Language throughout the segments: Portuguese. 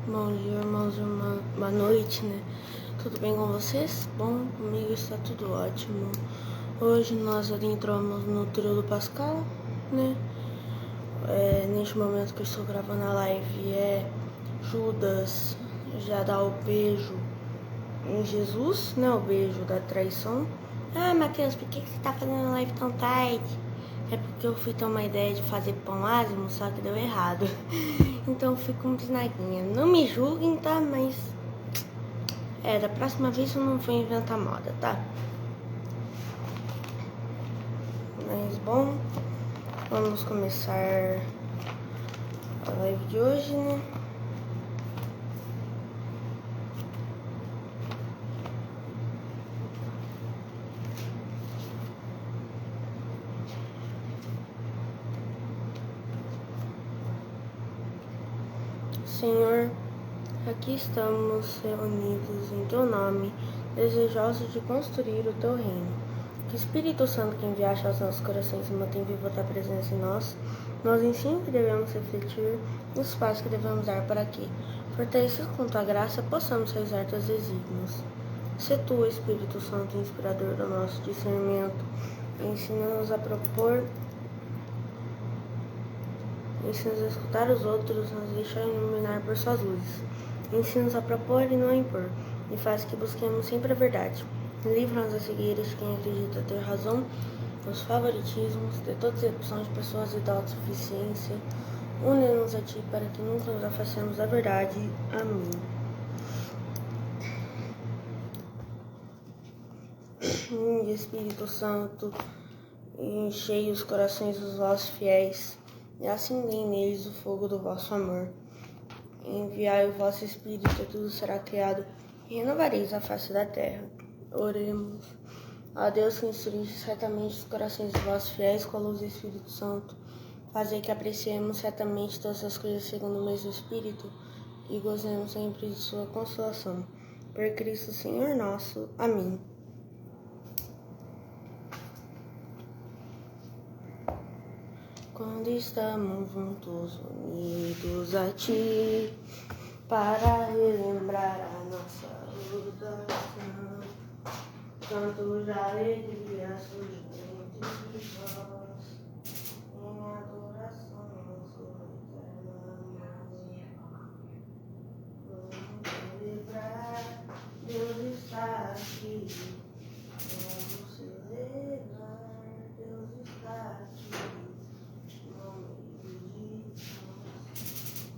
Bom dia, irmãos e irmãs. Boa noite, né? Tudo bem com vocês? Bom, comigo está tudo ótimo. Hoje nós adentramos no tríodo pascal, né? Neste momento que eu estou gravando a live, Judas já dá o beijo em Jesus, né? O beijo da traição. Ah, Matheus, por que você tá fazendo a live tão tarde? É porque eu fui ter uma ideia de fazer pão ázimo, só que deu errado. Então fico um bisnaguinha. Não me julguem, tá? Mas da próxima vez eu não vou inventar moda, tá? Mas bom, vamos começar a live de hoje, né? Senhor, aqui estamos reunidos em Teu nome, desejosos de construir o Teu reino. Que Espírito Santo que enviaste aos nossos corações e mantém viva a Tua presença em nós, nos ensine que devemos refletir e os passos que devemos dar para que, fortalecidos com Tua graça, possamos realizar Teus desígnios. Se Tu, Espírito Santo, inspirador do nosso discernimento, ensina-nos a propor, ensina-nos a escutar os outros, nos deixar iluminar por Suas luzes. Ensina-nos a propor e não a impor, e faz que busquemos sempre a verdade. Livra-nos da cegueira de quem acredita ter razão, dos favoritismos, de toda decepção de pessoas e da autossuficiência. Une-nos a Ti para que nunca nos afastemos da verdade. Amém. Espírito Santo, enchei os corações dos vossos fiéis, e acendei neles o fogo do vosso amor. Enviai o vosso Espírito, e tudo será criado, e renovareis a face da terra. Oremos. A Deus que instruísse certamente os corações dos vossos fiéis com a luz do Espírito Santo, fazei que apreciemos certamente todas as coisas segundo o mesmo Espírito, e gozemos sempre de sua consolação. Por Cristo Senhor nosso. Amém. Quando estamos juntos, unidos a Ti, para relembrar a nossa oração, canto de alegria surge entre nós, em adoração ao Senhor eterno. Vamos celebrar, Deus está aqui. Vamos celebrar, Deus está aqui.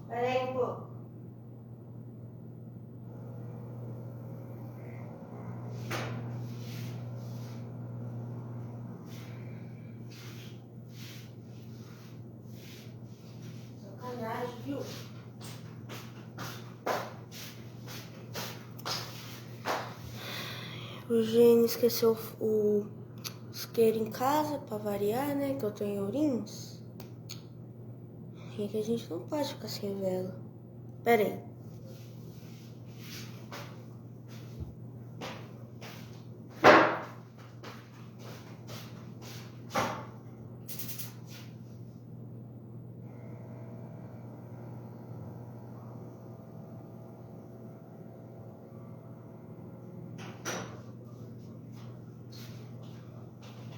Peraí um pouco. Sacanagem, viu? O Gene esqueceu o isqueiro em casa, pra variar, né? Que eu tô em Ourinhos. E que a gente não pode ficar sem vela. Pera aí.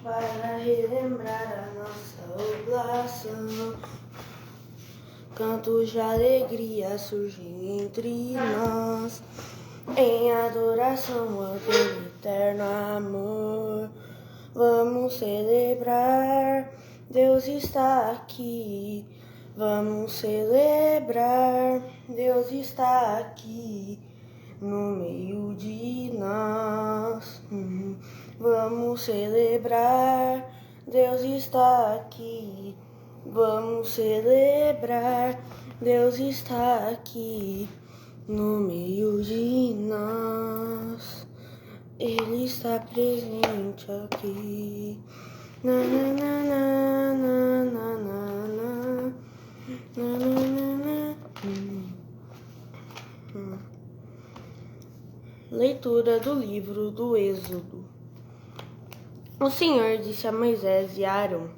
Para relembrar a nossa oblação, cantos de alegria surgem entre nós, em adoração ao Teu eterno amor. Vamos celebrar, Deus está aqui. Vamos celebrar, Deus está aqui, no meio de nós. Vamos celebrar, Deus está aqui. Vamos celebrar, Deus está aqui, no meio de nós. Ele está presente aqui. Na, na, na, na, na, na, na, na, na, na. Leitura do livro do Êxodo. O Senhor disse a Moisés e a Arão: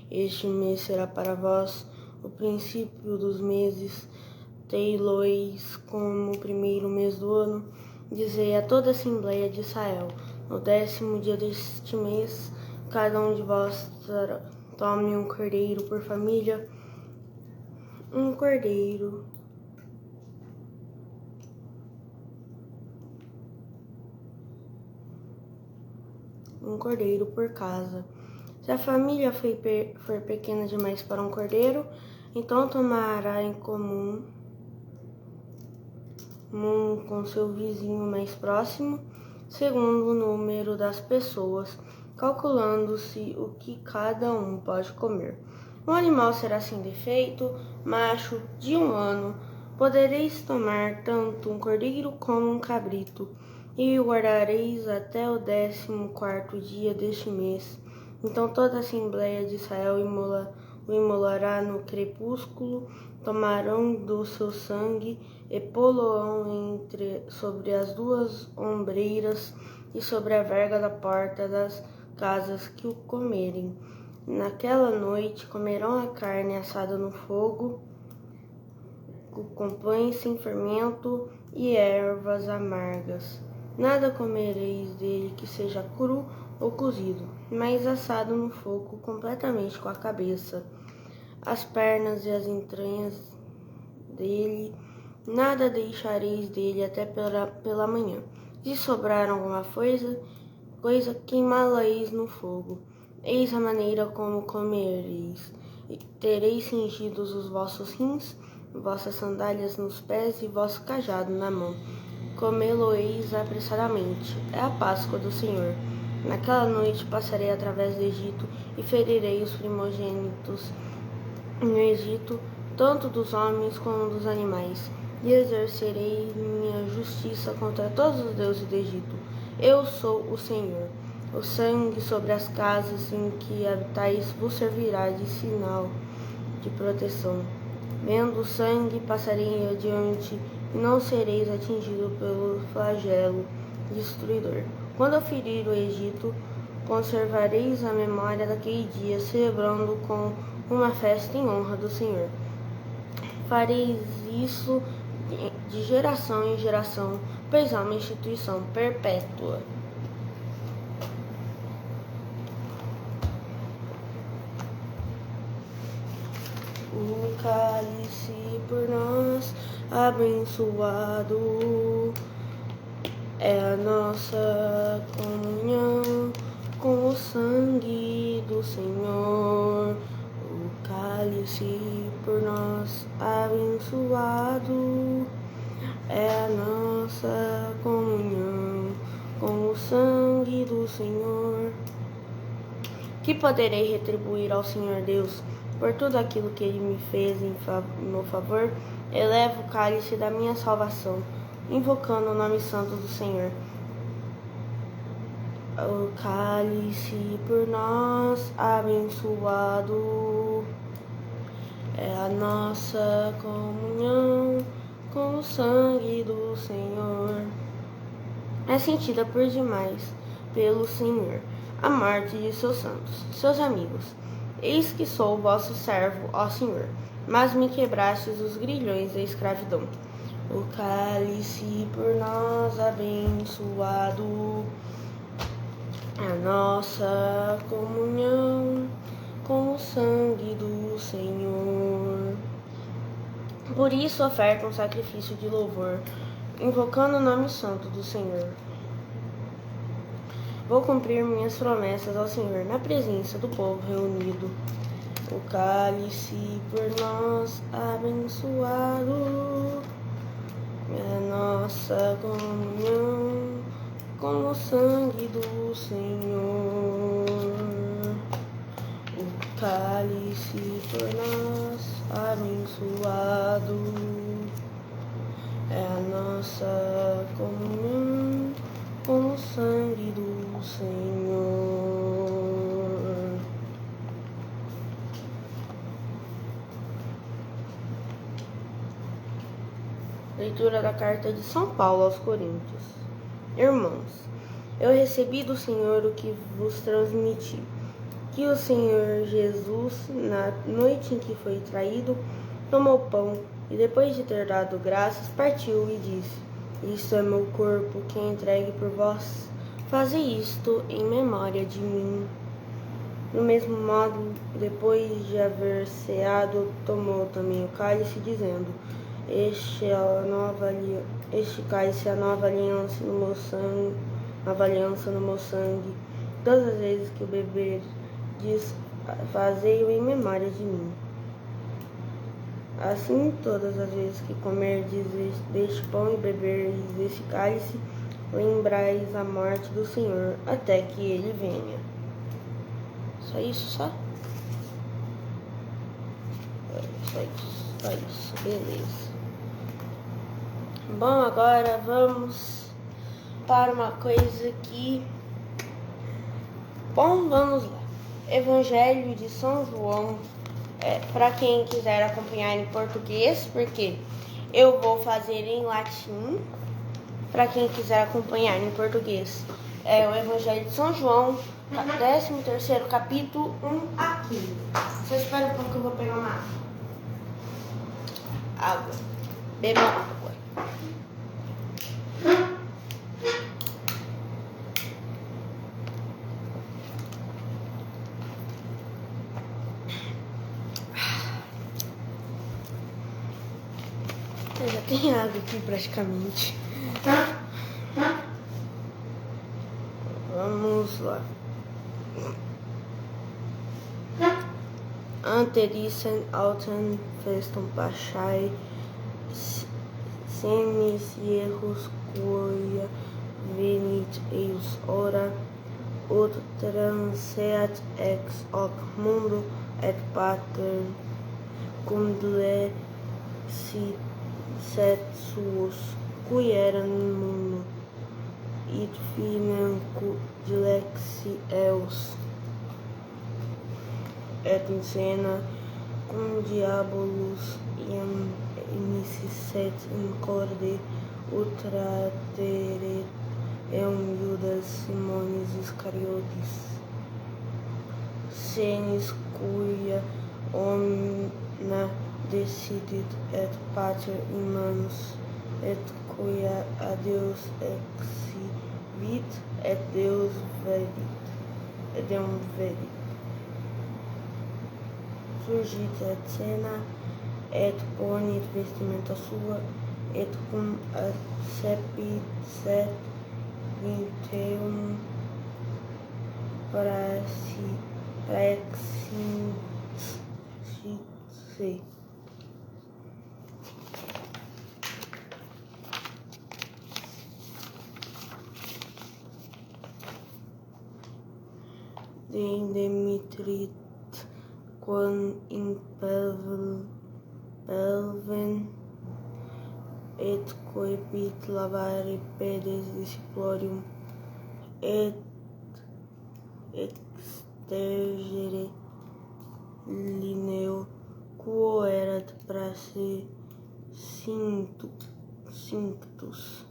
Este mês será para vós o princípio dos meses. Tei-loeis como o primeiro mês do ano. Dizei a toda a Assembleia de Israel: no 10º dia deste mês, cada um de vós tome um cordeiro por família, um cordeiro por casa. Se a família for pequena demais para um cordeiro, então tomará em comum com seu vizinho mais próximo, segundo o número das pessoas, calculando-se o que cada um pode comer. O animal será sem defeito, macho, de 1 ano. Podereis tomar tanto um cordeiro como um cabrito, e o guardareis até o 14º dia deste mês. Então toda a Assembleia de Israel o imolará no crepúsculo, tomarão do seu sangue e pô-lo-ão sobre as 2 ombreiras e sobre a verga da porta das casas que o comerem. Naquela noite comerão a carne assada no fogo, com pães sem fermento e ervas amargas. Nada comereis dele que seja cru ou cozido, mas assado no fogo completamente, com a cabeça, as pernas e as entranhas dele. Nada deixareis dele até pela manhã. Se sobrar alguma coisa queimá-la-eis no fogo. Eis a maneira como comereis. Tereis cingidos os vossos rins, vossas sandálias nos pés e vosso cajado na mão. Comê-lo-eis apressadamente. É a Páscoa do Senhor. Naquela noite passarei através do Egito e ferirei os primogênitos no Egito, tanto dos homens como dos animais, e exercerei minha justiça contra todos os deuses do Egito. Eu sou o Senhor. O sangue sobre as casas em que habitais vos servirá de sinal de proteção. Vendo o sangue, passarei adiante e não sereis atingido pelo flagelo destruidor. Quando eu ferir o Egito, conservareis a memória daquele dia, celebrando com uma festa em honra do Senhor. Fareis isso de geração em geração, pois há uma instituição perpétua. O cálice por nós abençoado é a nossa comunhão com o sangue do Senhor. O cálice por nós abençoado é a nossa comunhão com o sangue do Senhor. Que poderei retribuir ao Senhor Deus por tudo aquilo que Ele me fez em meu favor? Elevo o cálice da minha salvação, invocando o nome santo do Senhor. O cálice por nós abençoado é a nossa comunhão com o sangue do Senhor. É sentida por demais pelo Senhor a morte de seus santos, seus amigos. Eis que sou vosso servo, ó Senhor, mas me quebrastes os grilhões da escravidão. O cálice por nós abençoado, a nossa comunhão com o sangue do Senhor. Por isso oferta um sacrifício de louvor, invocando o nome santo do Senhor. Vou cumprir minhas promessas ao Senhor na presença do povo reunido. O cálice por nós abençoado é a nossa comunhão com o sangue do Senhor. O cálice por nós abençoado é a nossa comunhão com o sangue do Senhor. Leitura da carta de São Paulo aos Coríntios. Irmãos, eu recebi do Senhor o que vos transmiti, que o Senhor Jesus, na noite em que foi traído, tomou pão E depois de ter dado graças, partiu e disse: Isto é meu corpo, que é entregue por vós. Fazei isto em memória de mim. Do mesmo modo, depois de haver ceado, tomou também o cálice, dizendo: Este cálice é a nova aliança no meu sangue, Todas as vezes que o beber, fazei-o em memória de mim. Assim, todas as vezes que comerdes deste pão e beberdes deste cálice, lembrais a morte do Senhor, até que ele venha. Só isso, só? Só isso, beleza. Bom, agora vamos para uma coisa que... Bom, vamos lá. Evangelho de São João, para quem quiser acompanhar em português, porque eu vou fazer em latim. Para quem quiser acompanhar em português, é o Evangelho de São João, 13º capítulo, 1 a 15. Só espera um pouco que eu vou pegar uma água. Beba água. Eu já tenho água aqui praticamente. Vamos lá. Ante dicen autem festum Paschae senis Iehus quia venit eius ora, ut transeat ex hoc mundo et pater cum set suos, qui eran in mundo, et finem dilexi eus, et in cena cum diabolus emisset in corde, ut trateret eum Judas Simonis Iscariotis, senis quia omnia decidit et pater in manus, et quia a Deus exhibit, et Deum vedit. Surgit et cena, et ponit vestimenta sua, et cum accepit set vinteum praexit. Demitrit quam in pelven, et coepit lavare pedes disciplorium, et extergere lineo, quo erat prasse cinctus.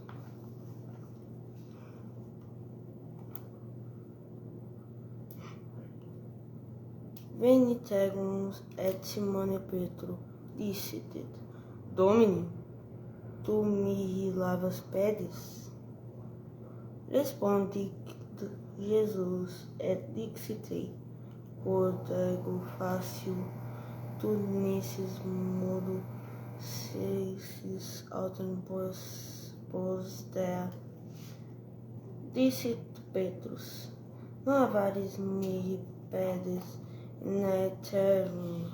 Venit eguns et Simone Petro dicit: Domine, tu mihi lavas pedes? Respondit Jesus et dixit: Quod ego facio, tu nessis modo sesis autem postea. Dicit Petrus: Non lavares mihi pedes in aeternum.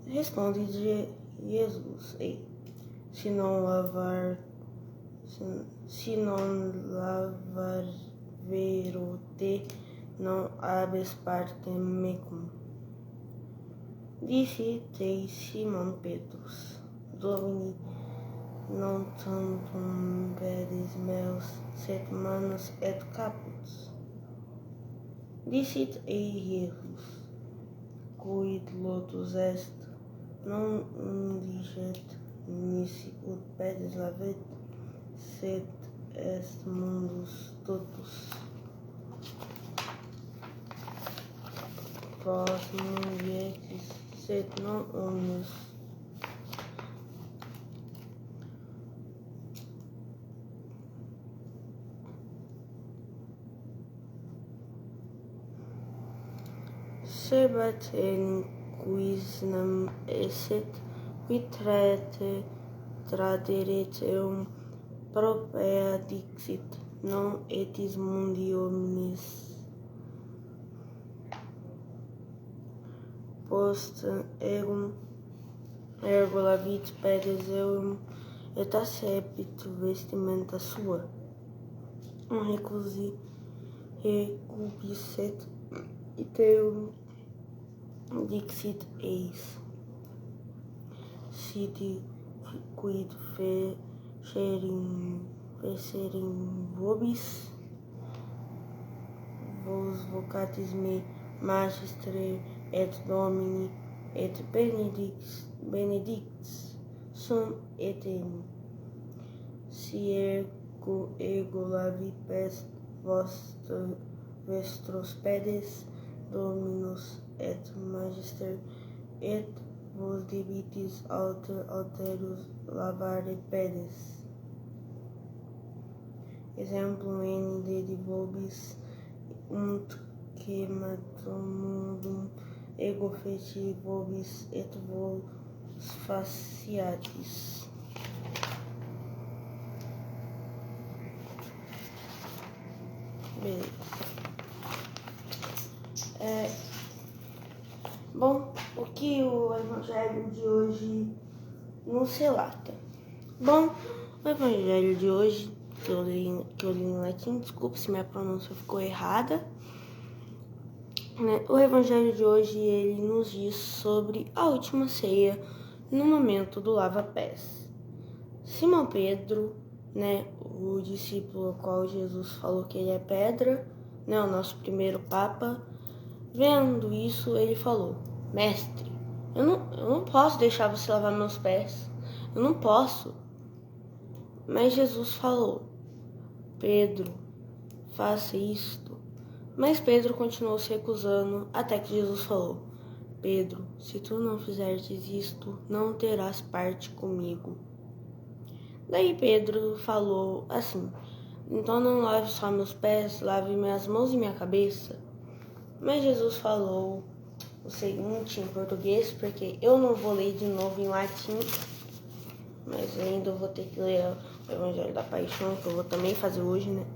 Responde Jesus: se não lavar-vero-te, não habes partem mecum. Dicite Simon Petrus: Domine, non tantum pedes meus, sed manus et caput. Dicit Jesus: Quid lotus est, non indigit nisi ut pedes lavet, sed est mundus totus. vós não vietes, senão omnes. Sebatem quis nam esset, qui traderet eum propria dixit, non etis mundi omnis. Post egum ergo lavit pedes eum, et accepit vestimenta sua. Recubisset iteum dixit eis. Siti quid fecerim vobis, vos vocatis me magistre et domini, et benedictis sum eterni. Si ego lavi pes vostros pedes, dominus et magister, et vos debitis alterius lavare pedes. Exemplum de vobis quematumundum ego feci vobis et vos faciatis. Beleza. Bom, o que o evangelho de hoje nos relata? Bom, o evangelho de hoje, que eu li em latim, desculpa se minha pronúncia ficou errada, né? O evangelho de hoje, ele nos diz sobre a última ceia no momento do lava-pés. Simão Pedro, né, o discípulo ao qual Jesus falou que ele é pedra, né, o nosso primeiro papa, vendo isso, ele falou: mestre, eu não posso deixar você lavar meus pés, eu não posso. Mas Jesus falou: Pedro, faça isto. Mas Pedro continuou se recusando, até que Jesus falou: Pedro, se tu não fizeres isto, não terás parte comigo. Daí Pedro falou assim: então não lave só meus pés, lave minhas mãos e minha cabeça. Mas Jesus falou o seguinte em português, porque eu não vou ler de novo em latim, mas ainda vou ter que ler o Evangelho da Paixão, que eu vou também fazer hoje, né?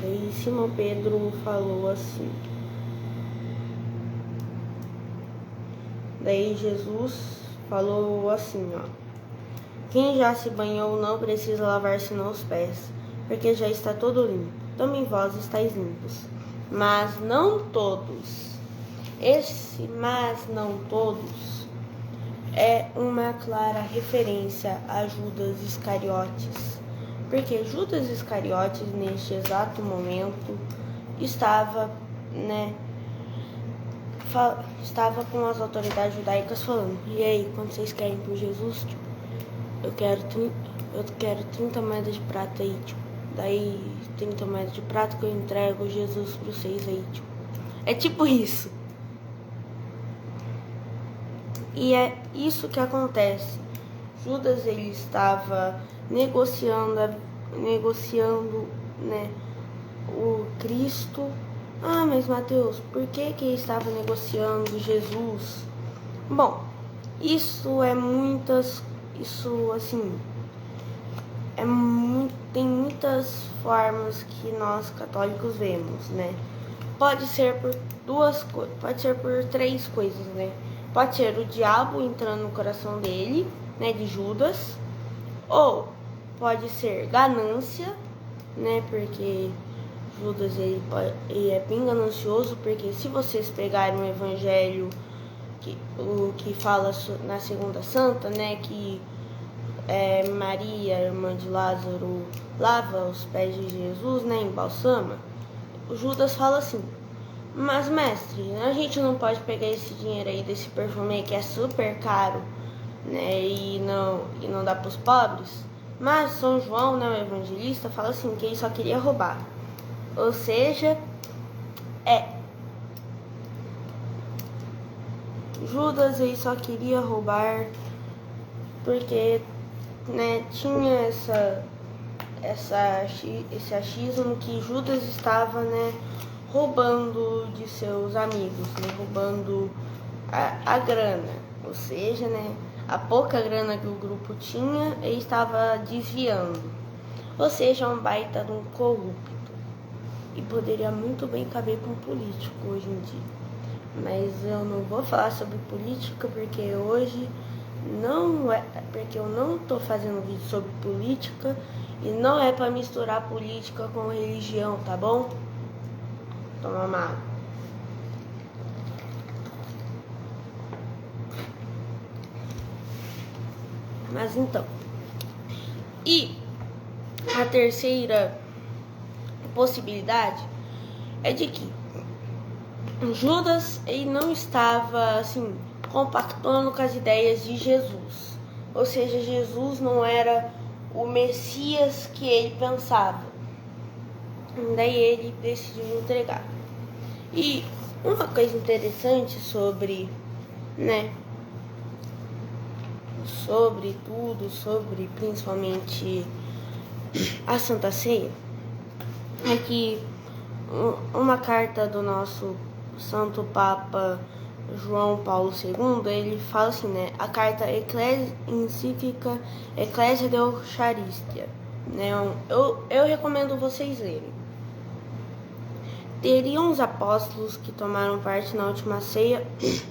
Daí Simão Pedro falou assim. Daí Jesus falou assim, ó: quem já se banhou não precisa lavar senão os pés, porque já está todo limpo. Também vós estáis limpos, mas não todos. Esse mas não todos é uma clara referência a Judas Iscariotes, porque Judas Iscariotes neste exato momento estava com as autoridades judaicas falando: e aí, quando vocês querem por Jesus? Tipo, eu quero 30 moedas de prata aí, tipo, daí 30 moedas de prata que eu entrego Jesus para vocês aí, tipo. É tipo isso. E é isso que acontece. Judas, ele estava negociando, né, o Cristo. Ah, mas Mateus, por que ele estava negociando Jesus? Bom, tem muitas formas que nós católicos vemos, né? Pode ser por três coisas, né? Pode ser o diabo entrando no coração dele, né, de Judas, ou pode ser ganância, né, porque Judas ele é bem ganancioso, porque se vocês pegarem o evangelho que fala na Segunda Santa, né, que Maria, irmã de Lázaro, lava os pés de Jesus, né, embalsama, o Judas fala assim: mas mestre, a gente não pode pegar esse dinheiro aí desse perfume aí que é super caro, né, e não dá para os pobres? Mas São João, né, o evangelista, fala assim que ele só queria roubar. Ou seja, Judas ele só queria roubar porque, né, tinha esse achismo que Judas estava, né, roubando de seus amigos, né, roubando a grana, ou seja, né, a pouca grana que o grupo tinha, ele estava desviando, ou seja, um baita de um corrupto, e poderia muito bem caber para um político hoje em dia. Mas eu não vou falar sobre política porque hoje não é, porque eu não tô fazendo vídeo sobre política e não é para misturar política com religião, tá bom? Toma uma água. Mas então, e a terceira possibilidade é de que Judas ele não estava assim compactuando com as ideias de Jesus, ou seja, Jesus não era o Messias que ele pensava. Daí ele decidiu entregar. E uma coisa interessante sobre, né, sobre tudo, sobre principalmente a Santa Ceia, é que uma carta do nosso Santo Papa João Paulo II, ele fala assim, né, a carta encíclica Ecclesia de Eucharistia, né, eu recomendo vocês lerem. Teriam os apóstolos que tomaram parte na última ceia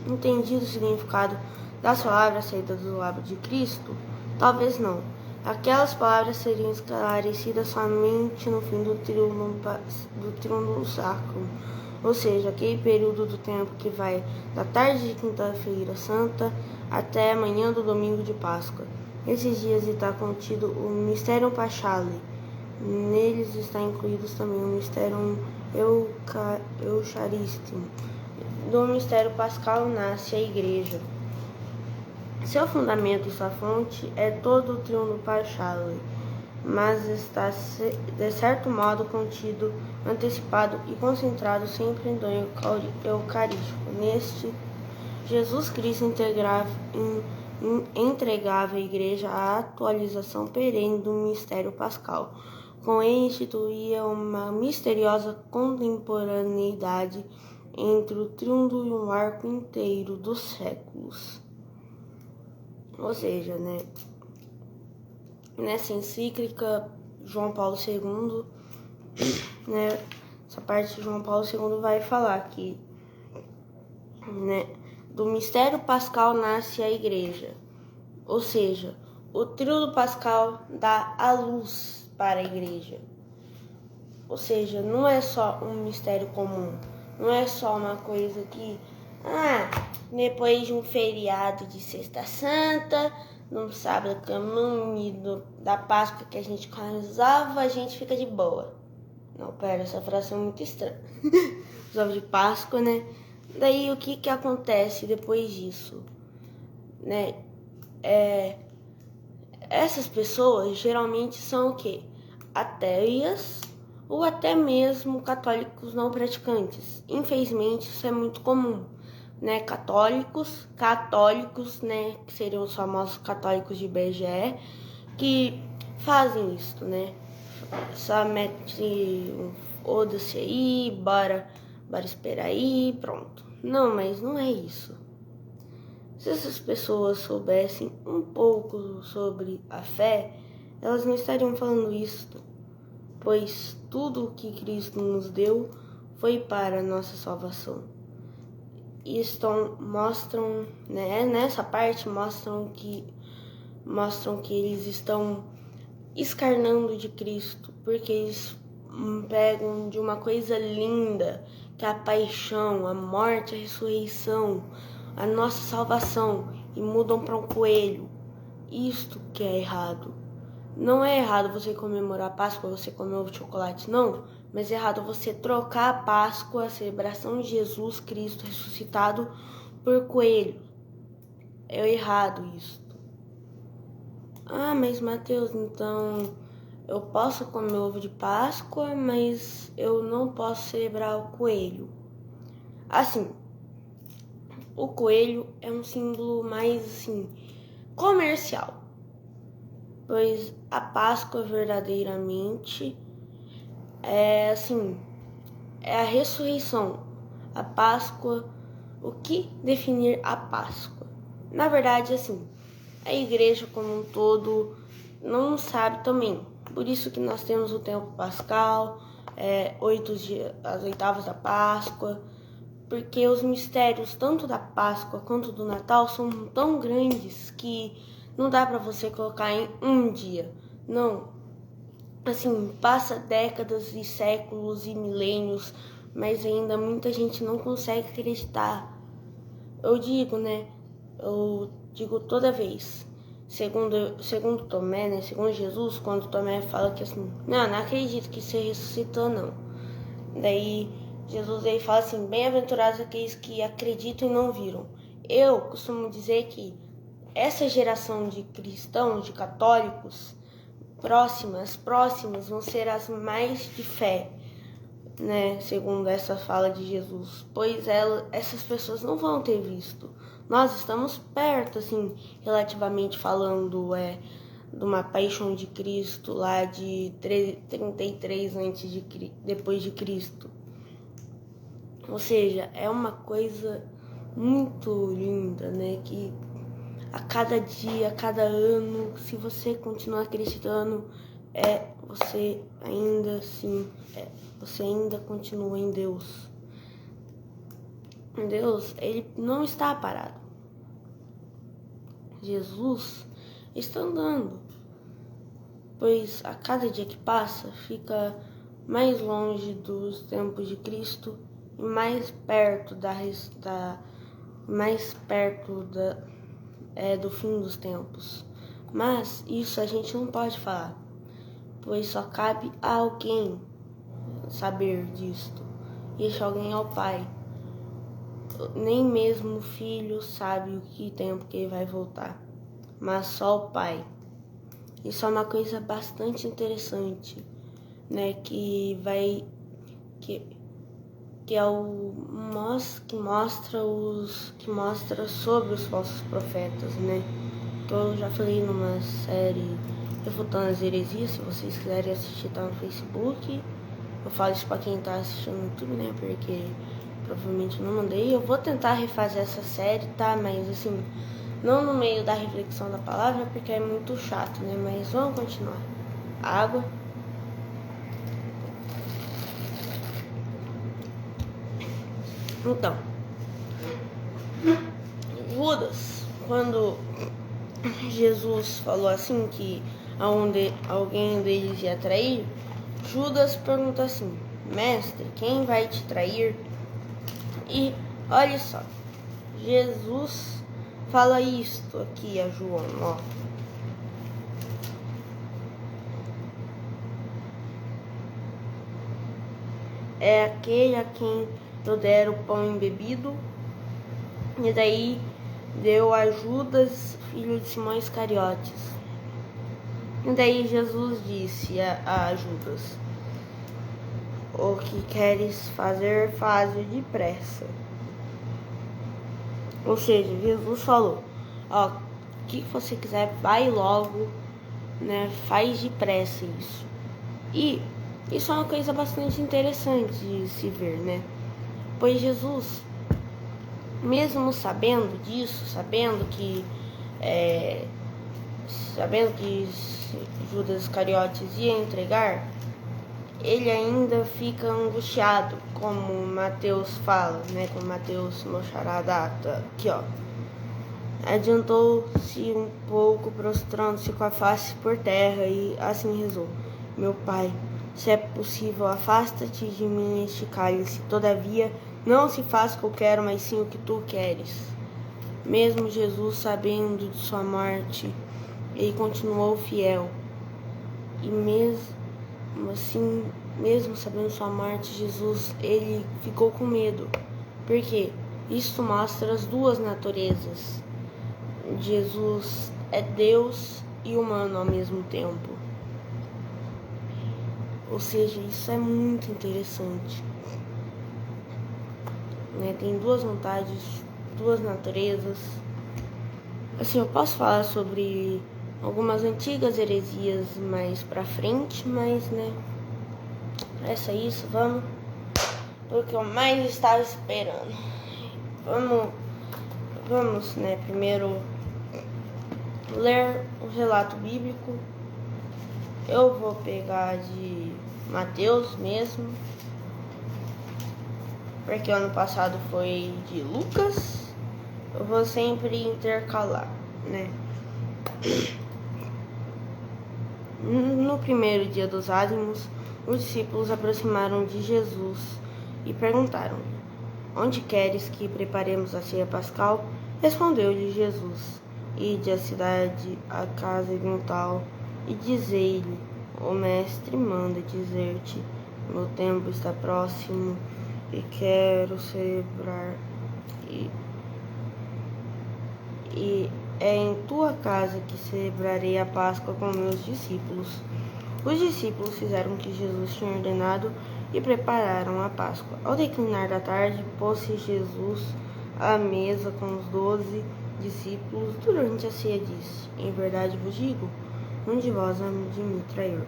entendido o significado das palavras saídas do lábio de Cristo? Talvez não. Aquelas palavras seriam esclarecidas somente no fim do Triunum Sacrum, ou seja, aquele período do tempo que vai da tarde de quinta-feira santa até a manhã do domingo de Páscoa. Esses dias está contido o Mysterium Paschale. Neles está incluídos também o Mysterium Eucharistium. Do mistério pascal nasce a Igreja. Seu fundamento e sua fonte é todo o Triunum Paschale, mas está de certo modo contido, antecipado e concentrado sempre em dom eucarístico. Neste, Jesus Cristo entregava à Igreja a atualização perene do mistério pascal. Com ele instituía uma misteriosa contemporaneidade entre o triunfo e um arco inteiro dos séculos. Ou seja, né, nessa encíclica João Paulo II, né, essa parte de João Paulo II vai falar que, né, do mistério pascal nasce a Igreja. Ou seja, o tríodo pascal dá a luz para a Igreja. Ou seja, não é só um mistério comum, não é só uma coisa que, depois de um feriado de Sexta Santa, no sábado comum da Páscoa que a gente usava, a gente fica de boa. Não, pera, essa frase é muito estranha. Os ovos de Páscoa, né? Daí o que acontece depois disso, né? Essas pessoas geralmente são o quê? Ateias ou até mesmo católicos não praticantes. Infelizmente isso é muito comum, né? Católicos, né? Que seriam os famosos católicos de BGE, que fazem isso, né? Só mete foda-se aí, bora esperar aí, pronto. Não, mas não é isso. Se essas pessoas soubessem um pouco sobre a fé, elas não estariam falando isso, pois tudo o que Cristo nos deu foi para a nossa salvação. E mostram, né, nessa parte mostram que eles estão escarnando de Cristo, porque eles pegam de uma coisa linda, que é a paixão, a morte, a ressurreição, a nossa salvação, e mudam para um coelho. Isto que é errado. Não é errado você comemorar a Páscoa, você comer o chocolate, não. Mas é errado você trocar a Páscoa, a celebração de Jesus Cristo ressuscitado, por coelho. É errado isso. Mas Mateus, então eu posso comer ovo de Páscoa, mas eu não posso celebrar o coelho. Assim, o coelho é um símbolo mais assim comercial, pois a Páscoa verdadeiramente é a ressurreição. A Páscoa, o que definir a Páscoa? Na verdade, a igreja como um todo não sabe também. Por isso que nós temos o tempo pascal, as oitavas da Páscoa, porque os mistérios tanto da Páscoa quanto do Natal são tão grandes que não dá para você colocar em um dia. Não. Passa décadas e séculos e milênios, mas ainda muita gente não consegue acreditar. Eu digo toda vez, segundo Tomé, segundo Jesus, quando Tomé fala que não acredito que você ressuscitou, não. Daí Jesus fala bem-aventurados aqueles que acreditam e não viram. Eu costumo dizer que essa geração de cristãos, de católicos, próximas vão ser as mais de fé, segundo essa fala de Jesus, pois essas pessoas não vão ter visto. Nós estamos perto, relativamente falando, de uma paixão de Cristo lá de 33 depois de Cristo. Ou seja, é uma coisa muito linda, que a dia, a cada ano, se você continuar acreditando, você ainda continua em Deus. Deus, ele não está parado. Jesus está andando, pois a cada dia que passa fica mais longe dos tempos de Cristo e mais perto do fim dos tempos. Mas isso a gente não pode falar, pois só cabe a alguém saber disto, e esse alguém é o Pai. Nem mesmo o Filho sabe o que tempo que ele vai voltar, mas só o Pai. Isso é uma coisa bastante interessante, que mostra sobre os falsos profetas, que eu já falei numa série Refutando as Heresias. Se vocês quiserem assistir, tá no Facebook. Eu falo isso pra quem tá assistindo no YouTube, porque provavelmente não mandei. Eu vou tentar refazer essa série, tá? Mas não no meio da reflexão da palavra, porque é muito chato, Mas vamos continuar. Água. Então, Judas, quando Jesus falou que alguém deles ia trair, Judas pergunta mestre, quem vai te trair? E olha só, Jesus fala isto aqui a João, ó. É aquele a quem eu der o pão embebido. E daí deu a Judas, filho de Simão Iscariotes. E daí Jesus disse a Judas: o que queres fazer, faz-o depressa. Ou seja, Jesus falou: o que você quiser, vai logo, faz depressa isso. E isso é uma coisa bastante interessante de se ver, pois Jesus, mesmo sabendo disso, sabendo que Judas Iscariotes ia entregar, ele ainda fica angustiado, como Mateus fala, como Mateus Mocharadata, aqui ó. Adiantou-se um pouco, prostrando-se com a face por terra e assim rezou: meu Pai, se é possível, afasta-te de mim este cálice, todavia não se faz o que eu quero, mas sim o que tu queres. Mesmo Jesus sabendo de sua morte, ele continuou fiel. E mesmo sabendo sua morte, Jesus, ele ficou com medo. Por quê? Isso mostra as duas naturezas. Jesus é Deus e humano ao mesmo tempo. Ou seja, isso é muito interessante. Tem duas vontades duas naturezas. Assim, eu posso falar sobre algumas antigas heresias mais pra frente, mas, né, é isso, vamos pro que eu mais estava esperando. Vamos, né, primeiro ler o relato bíblico. Eu vou pegar de Mateus mesmo, porque o ano passado foi de Lucas. Eu vou sempre intercalar, né? No primeiro dia dos ázimos, os discípulos aproximaram de Jesus e perguntaram-lhe: Onde queres que preparemos a ceia pascal? Respondeu-lhe Jesus: Ide à cidade, à casa de um tal, e dizei-lhe: O mestre manda dizer-te: Meu tempo está próximo e quero celebrar. E é em tua casa que celebrarei a Páscoa com meus discípulos. Os discípulos fizeram o que Jesus tinha ordenado e prepararam a Páscoa. Ao declinar da tarde, pôs-se Jesus à mesa com os 12 discípulos. Durante a ceia disse: Em verdade vos digo, um de vós há de me trair.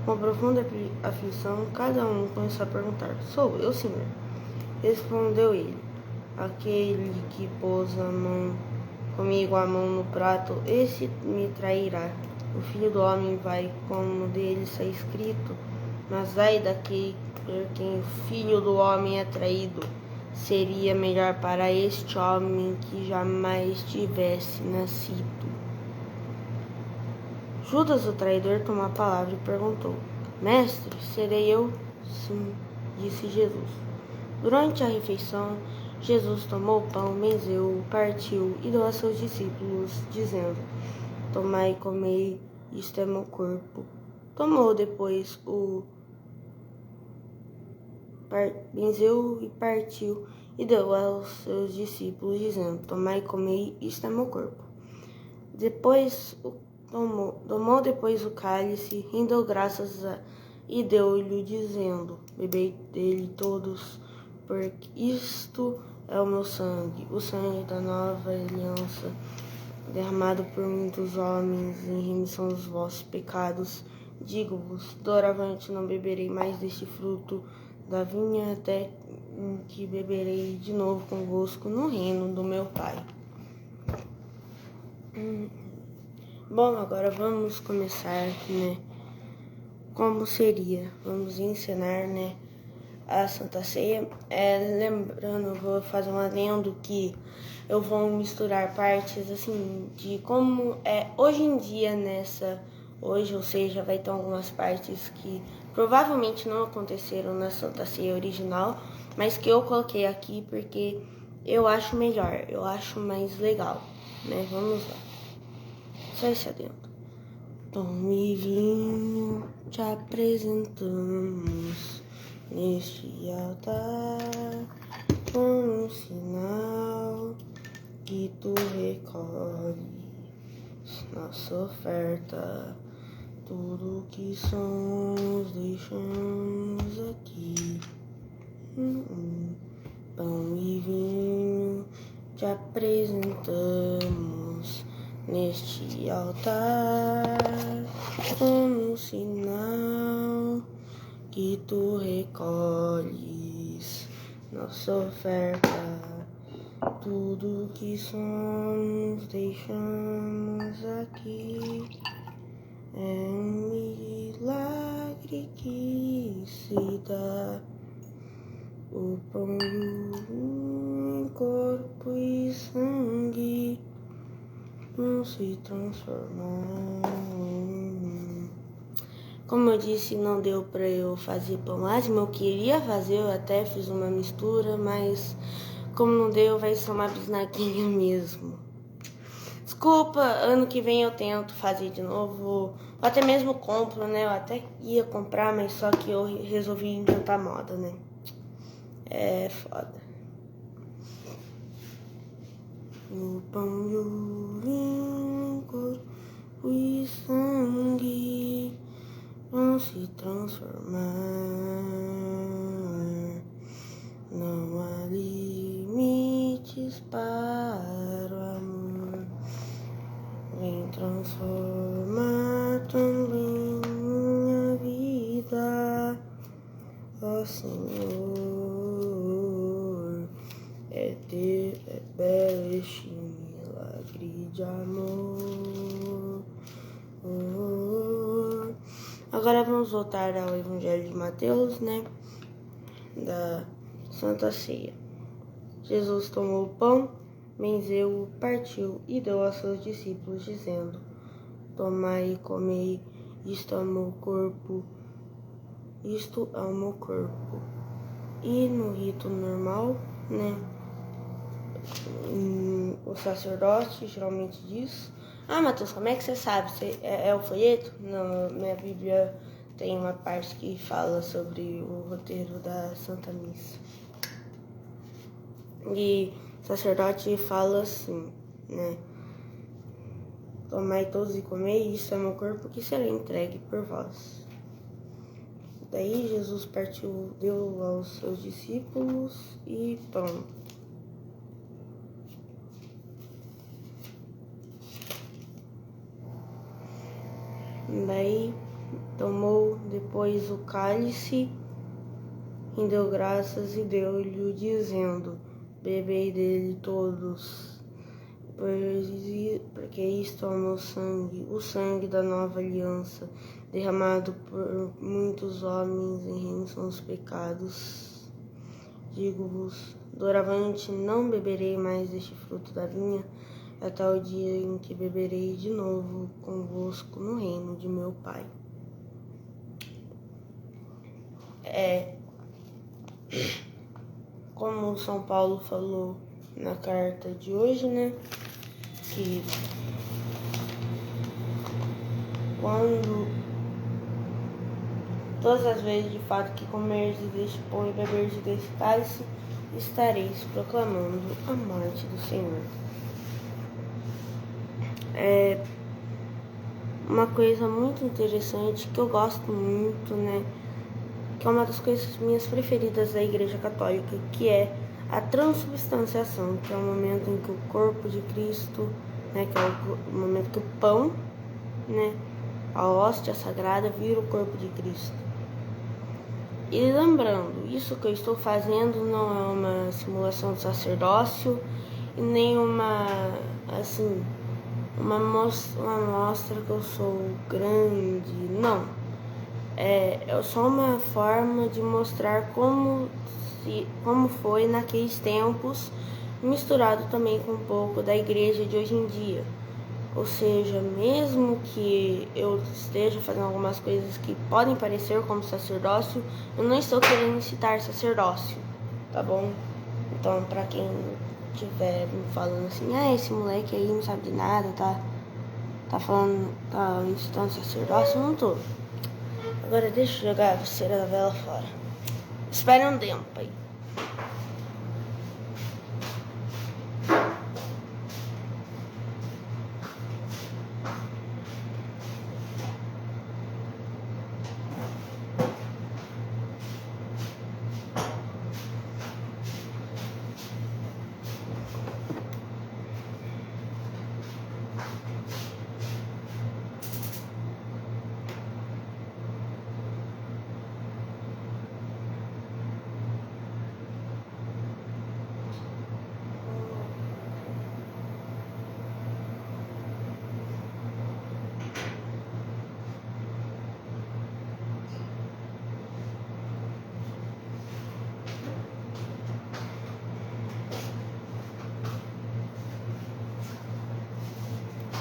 Com profunda aflição, cada um começou a perguntar: Sou eu, Senhor? Respondeu ele: Aquele que pôs comigo a mão no prato, esse me trairá. O Filho do Homem vai como dele está escrito, mas ai daquele por quem o Filho do Homem é traído. Seria melhor para este homem que jamais tivesse nascido. Judas, o traidor, tomou a palavra e perguntou: Mestre, serei eu? Sim, disse Jesus. Durante a refeição, Jesus tomou o pão, benzeu, partiu e deu a seus discípulos, dizendo: Tomai e comei, isto é meu corpo. Tomou depois benzeu e partiu e deu aos seus discípulos, dizendo: Tomai e comei, isto é meu corpo. Depois tomou depois o cálice, rendeu graças e deu-lhe, dizendo: Bebei dele todos, porque isto é o meu sangue, o sangue da nova aliança, derramado por muitos homens em remissão dos vossos pecados. Digo-vos, doravante não beberei mais deste fruto da vinha, até que beberei de novo convosco no reino do meu Pai. Bom, agora vamos começar, né? Como seria? Vamos ensinar, né, a Santa Ceia. Lembrando, vou fazer um adendo que eu vou misturar partes assim de como é hoje em dia hoje, ou seja, vai ter algumas partes que provavelmente não aconteceram na Santa Ceia original, mas que eu coloquei aqui porque eu acho melhor, eu acho mais legal, né? Vamos lá. Só esse adendo. Pão e vinho te apresentamos neste altar, como um sinal que tu recolhes nossa oferta. Tudo que somos deixamos aqui. Pão e vinho te apresentamos neste altar, como um sinal que tu recolhes nossa oferta. Tudo que somos deixamos aqui. É um milagre que se dá. O pão em corpo e sangue não se transformar. Como eu disse, não deu pra eu fazer pão ázimo. Eu queria fazer, eu até fiz uma mistura, mas como não deu, vai ser uma bisnaguinha mesmo. Desculpa, ano que vem eu tento fazer de novo, ou até mesmo compro, né? Eu até ia comprar, mas só que eu resolvi inventar moda, né? É foda. O pão e o vinho, corpo e sangue vão se transformar. Não há limites para transforma também minha vida, ó Senhor. É belo este milagre de amor. Agora vamos voltar ao Evangelho de Mateus, né? Da Santa Ceia. Jesus tomou o pão, benzeu-o, partiu e deu aos seus discípulos, dizendo: tomai e comei, isto é o meu corpo. E no rito normal, né? O sacerdote geralmente diz: Matheus, como é que você sabe? É o folheto? Na minha Bíblia tem uma parte que fala sobre o roteiro da Santa Missa. E o sacerdote fala assim, né? Tomai todos e comei, isso é meu corpo que será entregue por vós. Daí Jesus partiu, deu aos seus discípulos e pão. Daí tomou depois o cálice, e deu graças e deu-lhe, dizendo: bebei dele todos, porque isto é o meu sangue, o sangue da nova aliança, derramado por muitos homens em remissão dos pecados. Digo-vos, doravante não beberei mais deste fruto da vinha, até o dia em que beberei de novo convosco no reino de meu Pai. Como São Paulo falou na carta de hoje, né? Que quando todas as vezes de fato que comerdes deste pão e beberdes deste cálice, estareis proclamando a morte do Senhor. É uma coisa muito interessante que eu gosto muito, né? Que é uma das coisas minhas preferidas da Igreja Católica, que é a transubstanciação, que é o momento em que o corpo de Cristo, né, que é o momento que o pão, né, a hóstia sagrada vira o corpo de Cristo. E lembrando, isso que eu estou fazendo não é uma simulação de sacerdócio e nem uma mostra que eu sou grande, não. É só uma forma de mostrar como foi naqueles tempos, misturado também com um pouco da igreja de hoje em dia. Ou seja, mesmo que eu esteja fazendo algumas coisas que podem parecer como sacerdócio, eu não estou querendo citar sacerdócio, tá bom? Então, pra quem estiver me falando assim, esse moleque aí não sabe de nada, tá incitando sacerdócio, eu não tô. Agora deixa eu jogar a cera da vela fora. Espere um tempo aí.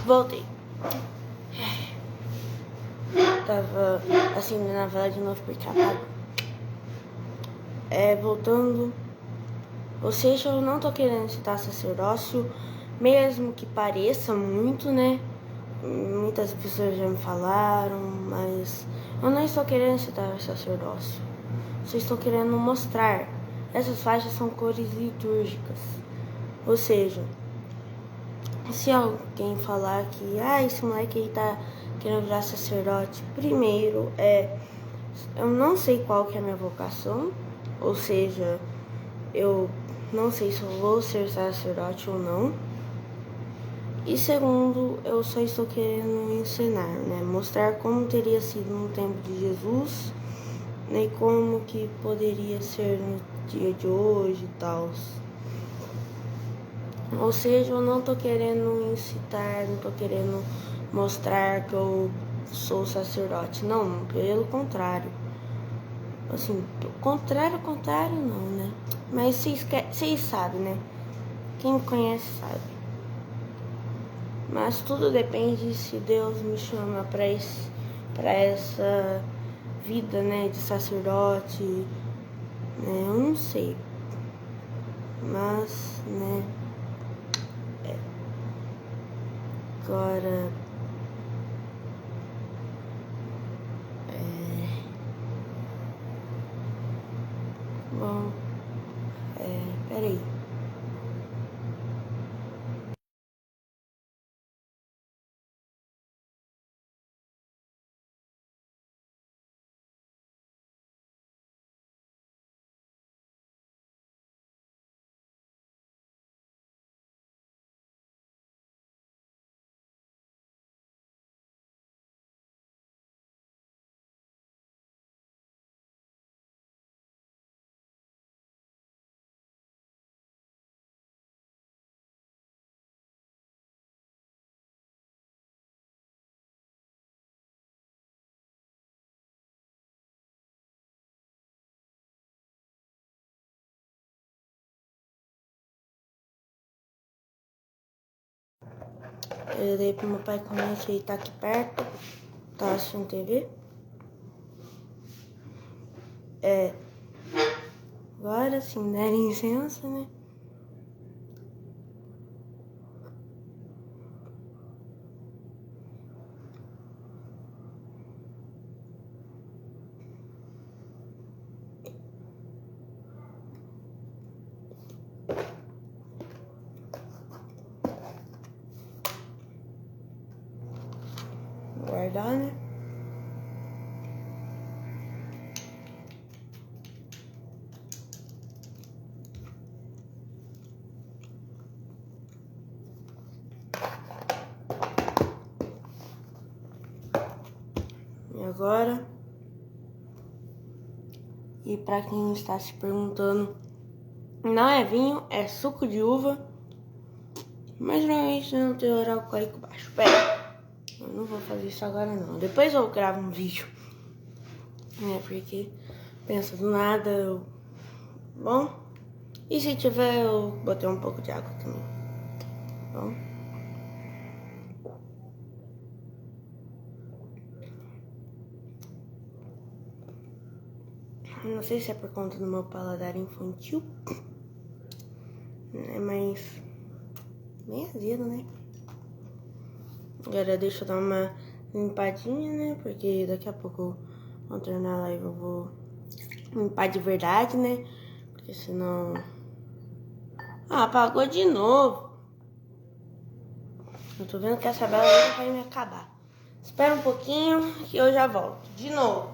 Voltei. Tava acendendo a vela de novo porque apagou. Voltando. Ou seja, eu não tô querendo citar sacerdócio, mesmo que pareça muito, né? Muitas pessoas já me falaram, mas eu não estou querendo citar sacerdócio. Só estou querendo mostrar. Essas faixas são cores litúrgicas. Ou seja, se alguém falar que esse moleque aí tá querendo virar sacerdote, primeiro eu não sei qual que é a minha vocação, ou seja, eu não sei se eu vou ser sacerdote ou não. E segundo, eu só estou querendo ensinar, né? Mostrar como teria sido no tempo de Jesus, né? E como que poderia ser no dia de hoje e tal. Ou seja, eu não tô querendo incitar, não tô querendo mostrar que eu sou sacerdote. Não, pelo contrário. Assim, contrário não, né? Mas vocês sabem, né? Quem me conhece sabe. Mas tudo depende se Deus me chama para essa vida, né, de sacerdote, né? Eu não sei. Mas, né, agora bom, peraí. Eu dei pro meu pai comer, ele tá aqui perto, tá assistindo TV. Agora sim, der licença, né? Guardar, né? E agora, e pra quem está se perguntando, não é vinho, é suco de uva, mas normalmente não tem oral alcoólico baixo. Pera, eu não vou fazer isso agora não, depois eu gravo um vídeo, né, porque pensa do nada, bom, e se tiver eu botei um pouco de água também, bom. Não sei se é por conta do meu paladar infantil, né, mas bem azedo, né? Agora deixa eu dar uma limpadinha, né? Porque daqui a pouco, ao terminar a live, eu vou limpar de verdade, né? Porque senão... Ah, apagou de novo. Eu tô vendo que essa bela vai me acabar. Espera um pouquinho que eu já volto. De novo.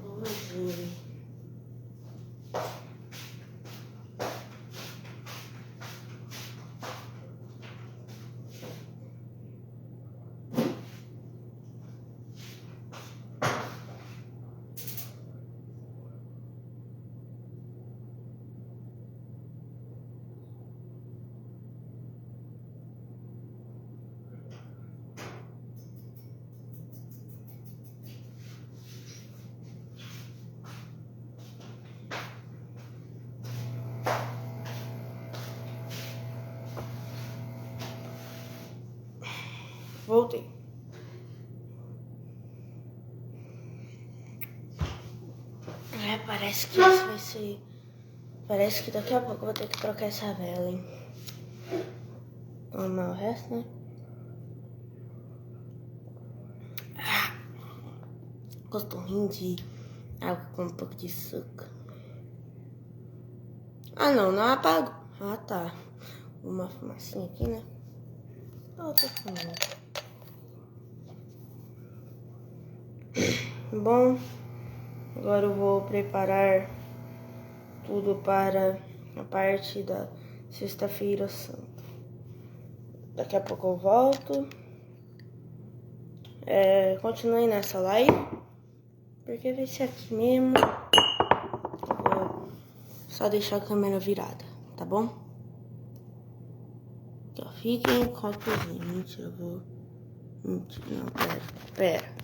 Vamos ver. Voltei. Parece que isso vai ser... Parece que daqui a pouco eu vou ter que trocar essa vela, hein? Tomar o resto, né? Gosto ruim de água com um pouco de suco. Ah, não apago. Ah, tá. Uma fumacinha aqui, né? Outra fumaça. Bom, agora eu vou preparar tudo para a parte da Sexta-feira Santa. Daqui a pouco eu volto. Continue nessa live, porque vai ser aqui mesmo. Vou só deixar a câmera virada, tá bom? Então, fiquem com a cozinha. Mentira, eu vou... Mentira, não, pera.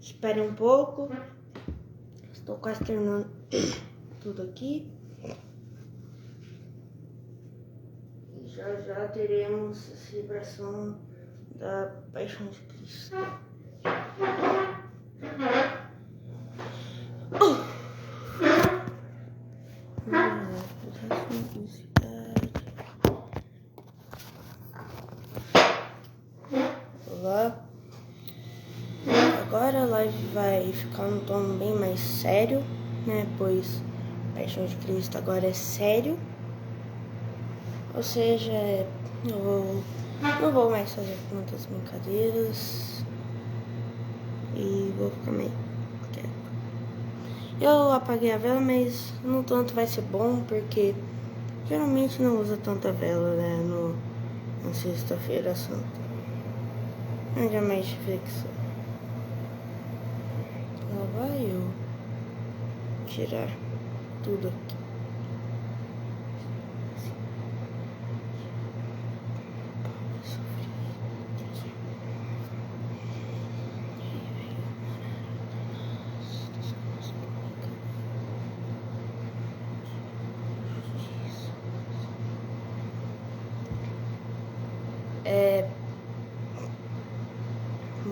Espere um pouco. Estou quase terminando tudo aqui. E já teremos a celebração da Paixão de Cristo. Olá. Agora a live vai ficar num tom bem mais sério, né? Pois Paixão de Cristo agora é sério. Ou seja, eu não vou mais fazer muitas brincadeiras e vou ficar meio quieto. Eu apaguei a vela, mas no tanto vai ser bom, porque geralmente não usa tanta vela, né? Na Sexta-feira Santa. Mas é mais reflexão. Lá vai eu tirar tudo aqui.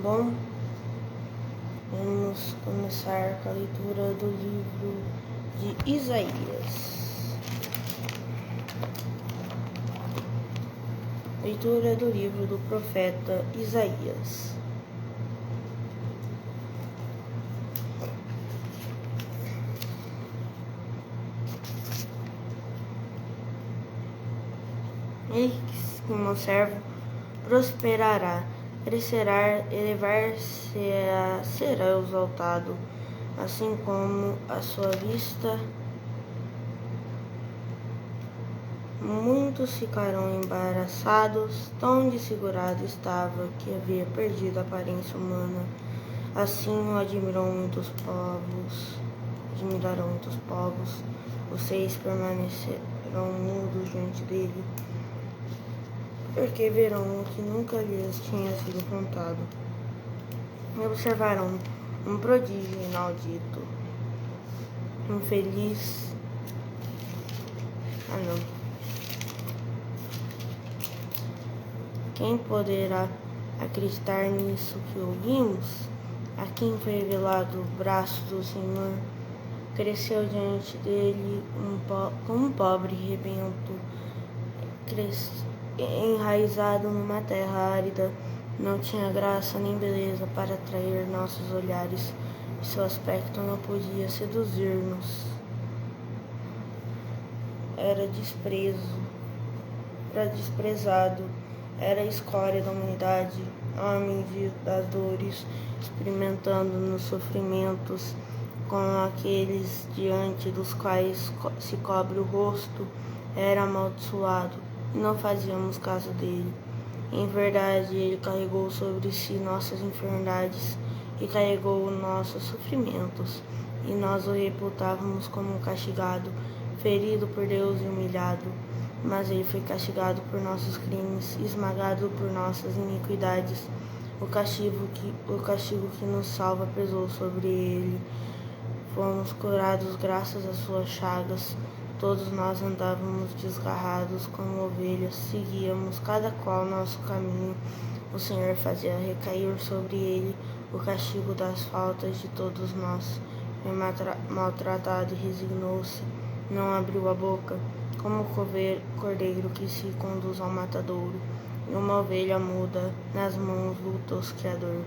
Bom, vamos começar com a leitura do livro de Isaías. Leitura do livro do profeta Isaías. Ele que como servo prosperará, crescerá, elevar-se-á, será exaltado, assim como a sua vista. Muitos ficarão embaraçados, tão desfigurado estava que havia perdido a aparência humana. Assim o admirarão muitos povos. Vocês permanecerão mudos diante dele, porque verão o que nunca lhes tinha sido contado. E observarão um prodígio inaudito. Infeliz. Quem poderá acreditar nisso que ouvimos? A quem foi revelado o braço do Senhor? Cresceu diante dele como um pobre rebento, enraizado numa terra árida. Não tinha graça nem beleza para atrair nossos olhares, e seu aspecto não podia seduzir-nos. Era desprezado, era a escória da humanidade, homem das dores, experimentando nos sofrimentos, com aqueles diante dos quais se cobre o rosto. Era amaldiçoado, e não fazíamos caso dele. Em verdade, ele carregou sobre si nossas enfermidades e carregou nossos sofrimentos, e nós o reputávamos como castigado, ferido por Deus e humilhado. Mas ele foi castigado por nossos crimes, esmagado por nossas iniquidades. O castigo que nos salva pesou sobre ele. Fomos curados graças às suas chagas. Todos nós andávamos desgarrados como ovelhas, seguíamos cada qual nosso caminho. O Senhor fazia recair sobre ele o castigo das faltas de todos nós. Foi maltratado e resignou-se, não abriu a boca, como o cordeiro que se conduz ao matadouro, e uma ovelha muda nas mãos do tosqueador.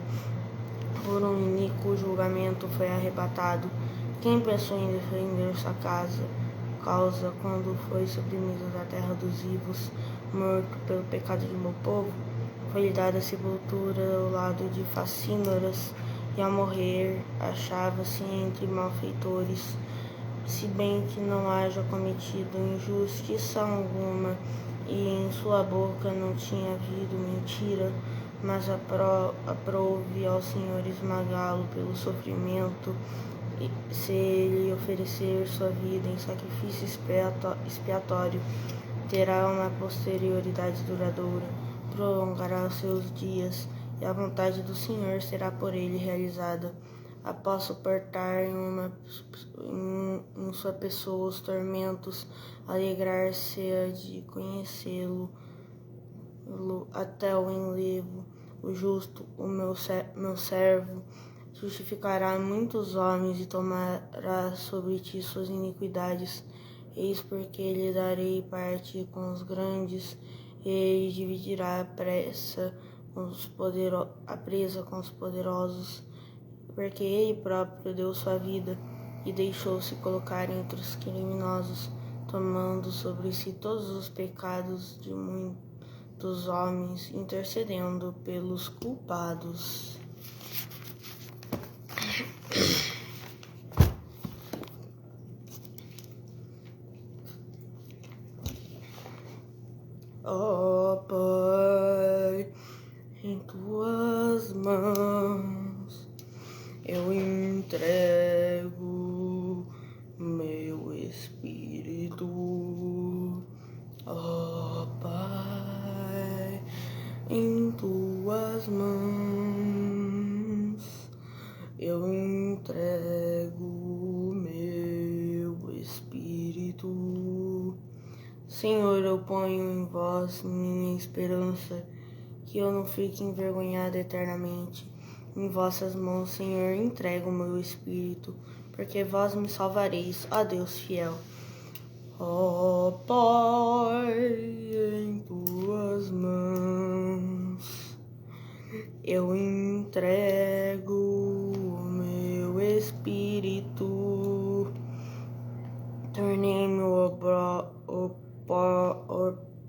Por um iníquo julgamento foi arrebatado. Quem pensou em defender sua causa quando foi suprimido da terra dos vivos, morto pelo pecado de meu povo? Foi-lhe dada sepultura ao lado de facínoras, e ao morrer achava-se entre malfeitores. Se bem que não haja cometido injustiça alguma, e em sua boca não tinha havido mentira, mas aprove ao Senhor esmagá-lo pelo sofrimento, se ele oferecer sua vida em sacrifício expiatório, terá uma posterioridade duradoura, prolongará os seus dias, e a vontade do Senhor será por ele realizada. Após suportar em sua pessoa os tormentos, alegrar-se de conhecê-lo até o enlevo. O justo, o meu servo, justificará muitos homens e tomará sobre ti suas iniquidades. Eis porque lhe darei parte com os grandes, e ele dividirá a presa com os poderosos, porque ele próprio deu sua vida e deixou-se colocar entre os criminosos, tomando sobre si todos os pecados de muitos homens, intercedendo pelos culpados. Ó Pai, em tuas mãos eu entrego meu espírito. Ó Pai, em tuas mãos eu entrego meu espírito. Senhor, eu ponho em vós minha esperança, que eu não fique envergonhado eternamente. Em vossas mãos, Senhor, entrego o meu espírito, porque vós me salvareis, ó Deus fiel. Ó Pai, em tuas mãos eu entrego o meu espírito. Tornei-me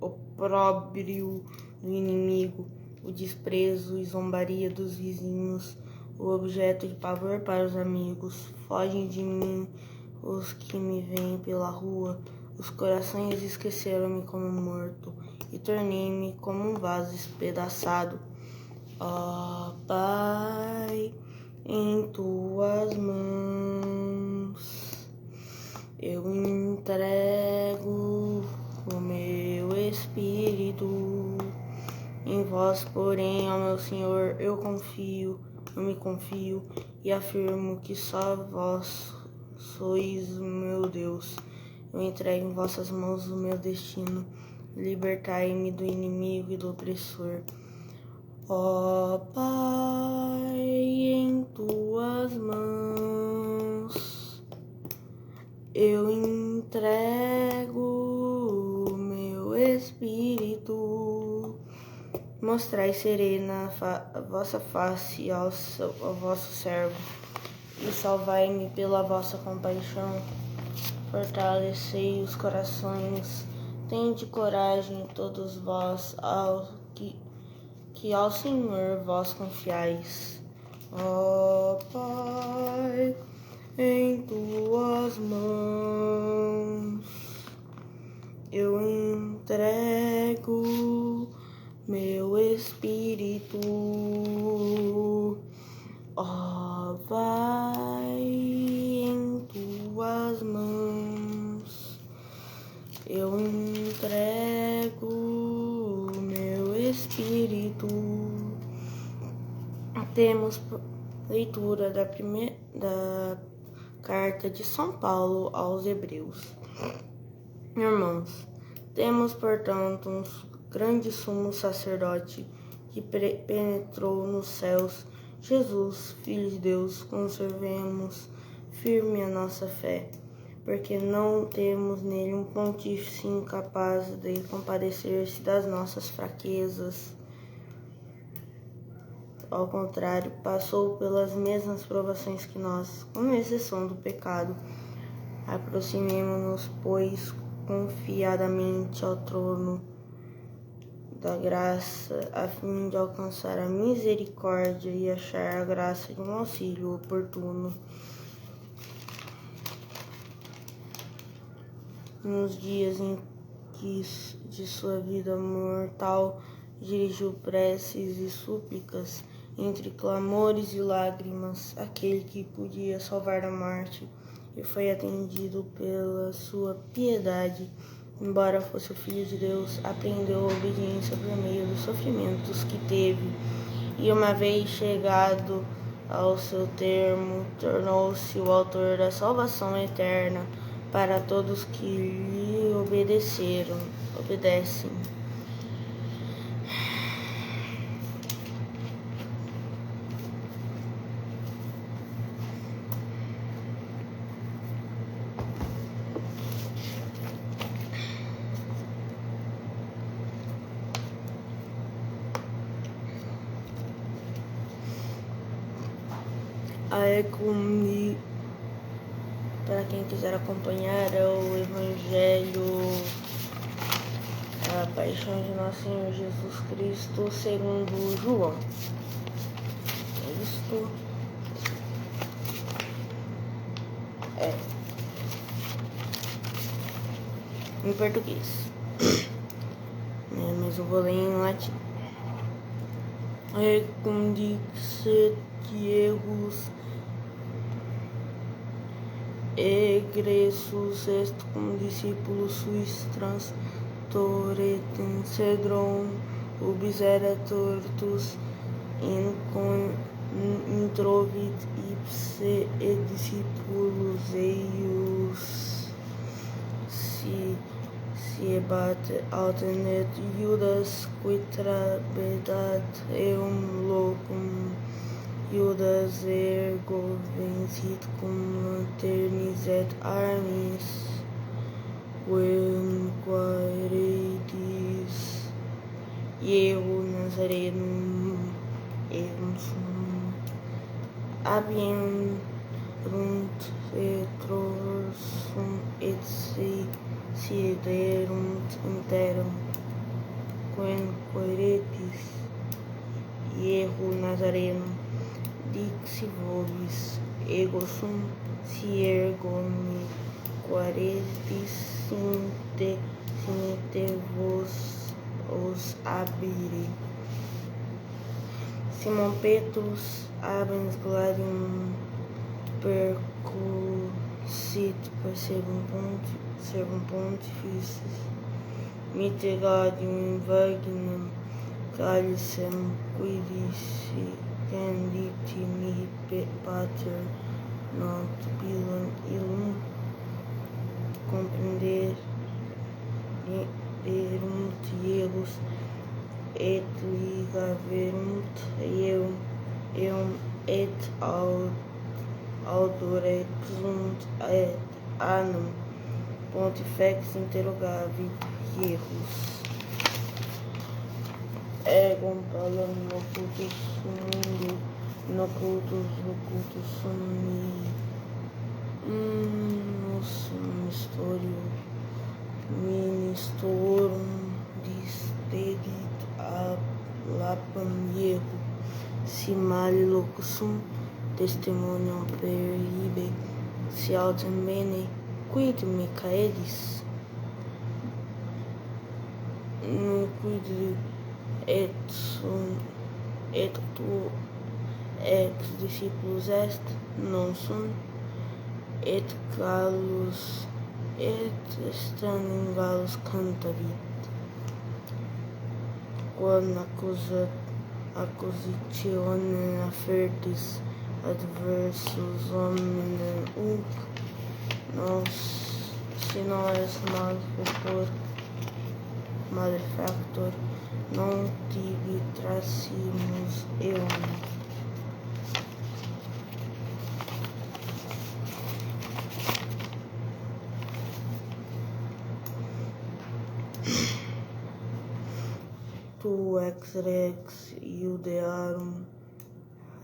opróbrio do inimigo, o desprezo e zombaria dos vizinhos, o objeto de pavor para os amigos. Fogem de mim os que me veem pela rua, os corações esqueceram-me como morto, e tornei-me como um vaso espedaçado. Ó Pai, em tuas mãos eu entrego o meu espírito. Em vós, porém, ó meu Senhor, eu me confio e afirmo que só vós sois o meu Deus. Eu entrego em vossas mãos o meu destino. Libertai-me do inimigo e do opressor. Ó Pai, em tuas mãos eu entrego o meu espírito. Mostrai serena a vossa face ao vosso servo, e salvai-me pela vossa compaixão. Fortalecei os corações, tende coragem todos vós, que ao Senhor vós confiais. Ó Pai, em tuas mãos eu entrego meu espírito. Ó Pai, em tuas mãos eu entrego meu espírito. Temos leitura da carta de São Paulo aos Hebreus. Irmãos, temos, portanto, um grande sumo sacerdote que penetrou nos céus, Jesus, Filho de Deus, conservemos firme a nossa fé, porque não temos nele um pontífice incapaz de compadecer-se das nossas fraquezas. Ao contrário, passou pelas mesmas provações que nós, com exceção do pecado. Aproximemo-nos, pois, confiadamente ao trono da graça, a fim de alcançar a misericórdia e achar a graça de um auxílio oportuno. Nos dias em que de sua vida mortal dirigiu preces e súplicas, entre clamores e lágrimas, aquele que podia salvar da morte, e foi atendido pela sua piedade, embora fosse o Filho de Deus, aprendeu a obediência por meio dos sofrimentos que teve, e uma vez chegado ao seu termo, tornou-se o autor da salvação eterna para todos que lhe obedecem. Para quem quiser acompanhar, é o Evangelho, a Paixão de Nosso Senhor Jesus Cristo segundo João. É isto. Em português. Mas eu vou ler em latim. Recondixet Diegus egressus est cum discipulos suis transtoretem cedron ubis tortus introvit ipse et discipulos eius siebat autem et Judas quid trabedat eum locum Judas ergo vencit cum lanternis et armis quem quaeredis Iehu Nazarenum eum sum abienrunt etrorsum et siderunt interum quem quaeredis Iehu Nazarenum dixi vobis ego sum si ergo me quaeredis sinte vos os abire. Simon Petrus abens gladium percussit per servum pontificis mitigadium invaginum calicem quidisi canditi mihi pater not bilum illum comprender erunt ielus et ligaverunt eum et audorexunt et annum pontifex interrogavit iehus. Egum palam locutus mundo, nocultus summi, ministorum disdedit ab lapam iehu, si mali locus sum testimonium peribe, si autem bene quid me caedis, quid et tu ex disciplus est, non sum, et Gallus et stans Gallus cantavit. Quam accusatione affertis adversus hominem nos si nobis malefactor non tibi tracimus eum. tu ex rex iudearum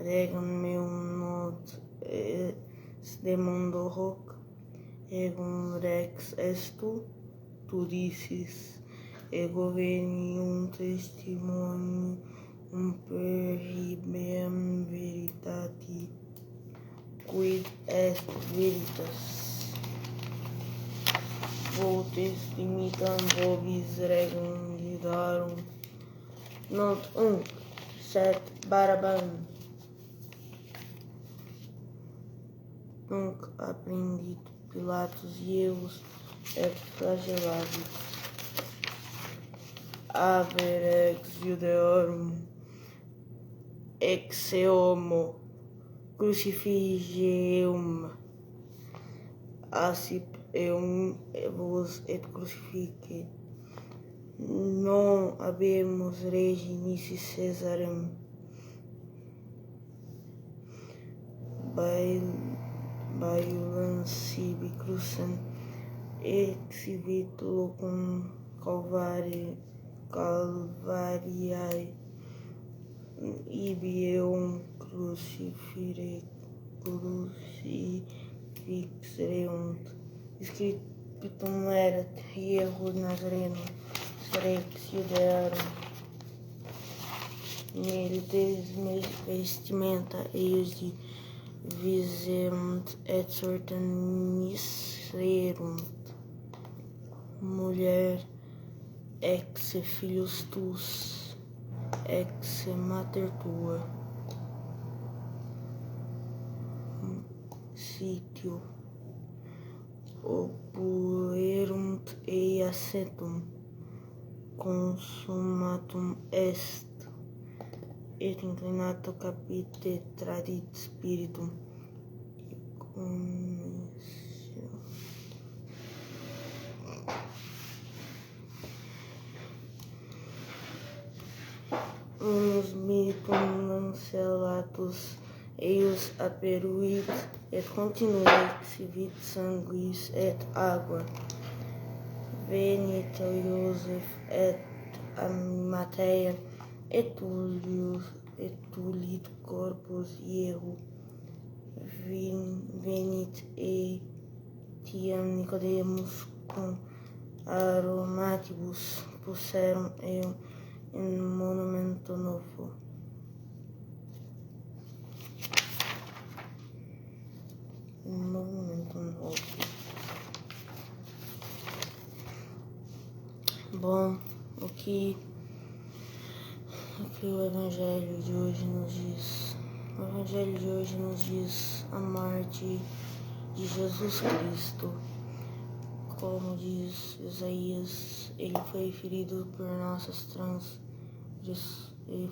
regum meum not est de mundo hoc, egum rex est tu dicis, ego venium testimonium per ibeam veritati, quid est veritas. Votes dimitam vobis regum iudarum, not sed Barabbam. Nunc apprendit Pilatus ius et flagellavit. Ave rex Iudeorum, exe homo crucifigeum, asip eum vos et crucifice. Non habemus regi nisi Caesarem, baeulans sibi crucem, exhibit locum Calvariae, ibi eum crucifixereunt. Scriptum erat Iehu Nazareno, rex Iudearum. Nele vestimenta eius de viserunt et sortem miserunt. Mulher ex filius tuus, ex mater tua. Sitio opuerunt ei ascentum, consummatum est, et inclinato capite tradit spiritum. Unus militum lancellatus eius aperuit, et continuit civit sanguis et aqua. Venit Iosef et Arimathea, et tulit corpus Iehu. Venit etiam Nicodemus cum aromatibus, poserum eum in monumento novo. Bom, o que o Evangelho de hoje nos diz? O Evangelho de hoje nos diz a morte de Jesus Cristo. Como diz Isaías, ele foi ferido por nossas transgressões, ele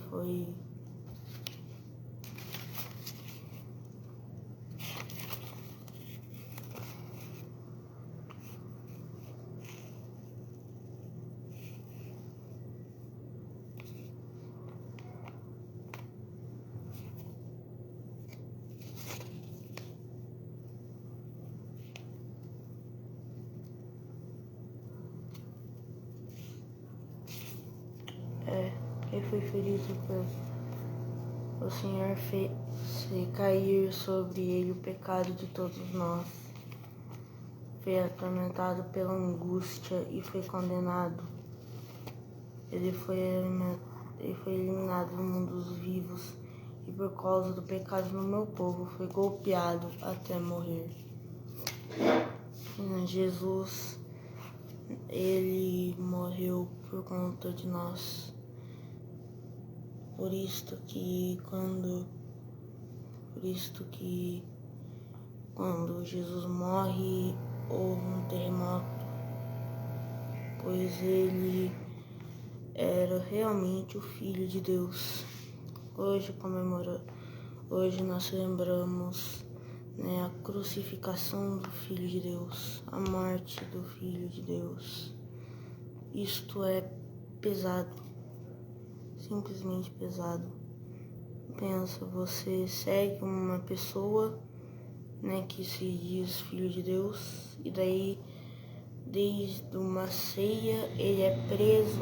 foi ferido por o Senhor fez cair sobre ele o pecado de todos nós. Foi atormentado pela angústia e foi condenado. Ele foi eliminado do mundo dos vivos e por causa do pecado do meu povo foi golpeado até morrer. Jesus, ele morreu por conta de nós. Por isto que quando Jesus morre, houve um terremoto, pois ele era realmente o Filho de Deus. Hoje nós lembramos, a crucificação do Filho de Deus, a morte do Filho de Deus. Isto é pesado. Simplesmente pesado. Pensa, você segue uma pessoa, que se diz filho de Deus, e daí desde uma ceia ele é preso,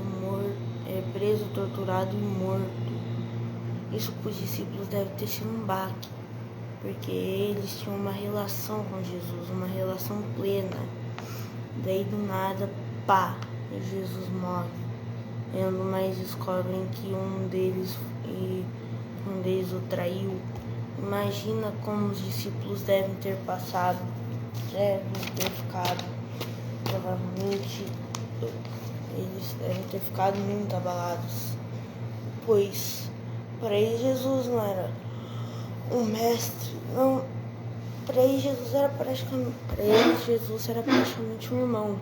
preso, torturado e morto. Isso para os discípulos deve ter sido um baque, porque eles tinham uma relação com Jesus, uma relação plena. Daí do nada, pá, Jesus morre. Mas descobrem que um deles o traiu. Imagina como os discípulos devem ter passado, devem ter ficado, provavelmente eles devem ter ficado muito abalados, pois para eles Jesus não era um mestre, não. Para eles Jesus era praticamente um irmão.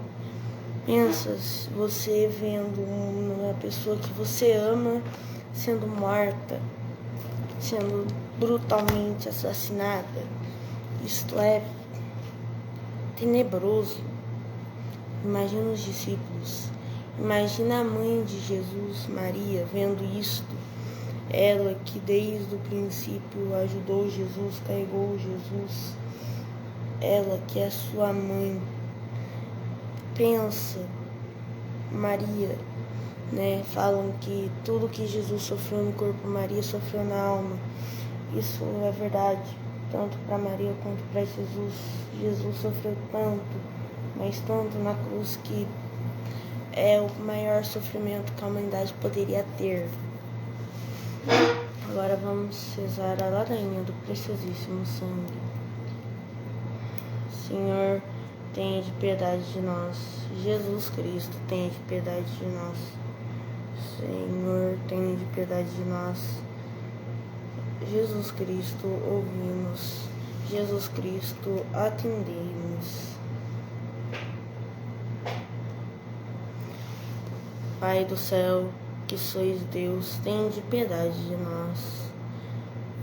Pensa, você vendo uma pessoa que você ama sendo morta, sendo brutalmente assassinada. Isto é tenebroso. Imagina os discípulos, imagina a mãe de Jesus, Maria, vendo isto. Ela que desde o princípio ajudou Jesus, carregou Jesus. Ela que é sua mãe. Pensa, Maria, né? Falam que tudo que Jesus sofreu no corpo, Maria sofreu na alma. Isso é verdade, tanto para Maria quanto para Jesus. Jesus sofreu tanto, mas tanto na cruz, que é o maior sofrimento que a humanidade poderia ter. Agora vamos rezar a ladainha do preciosíssimo sangue. Senhor, tenha de piedade de nós. Jesus Cristo, tenha de piedade de nós. Senhor, tenha de piedade de nós. Jesus Cristo, ouvi-nos. Jesus Cristo, atendei-nos. Pai do céu, que sois Deus, tende piedade de nós.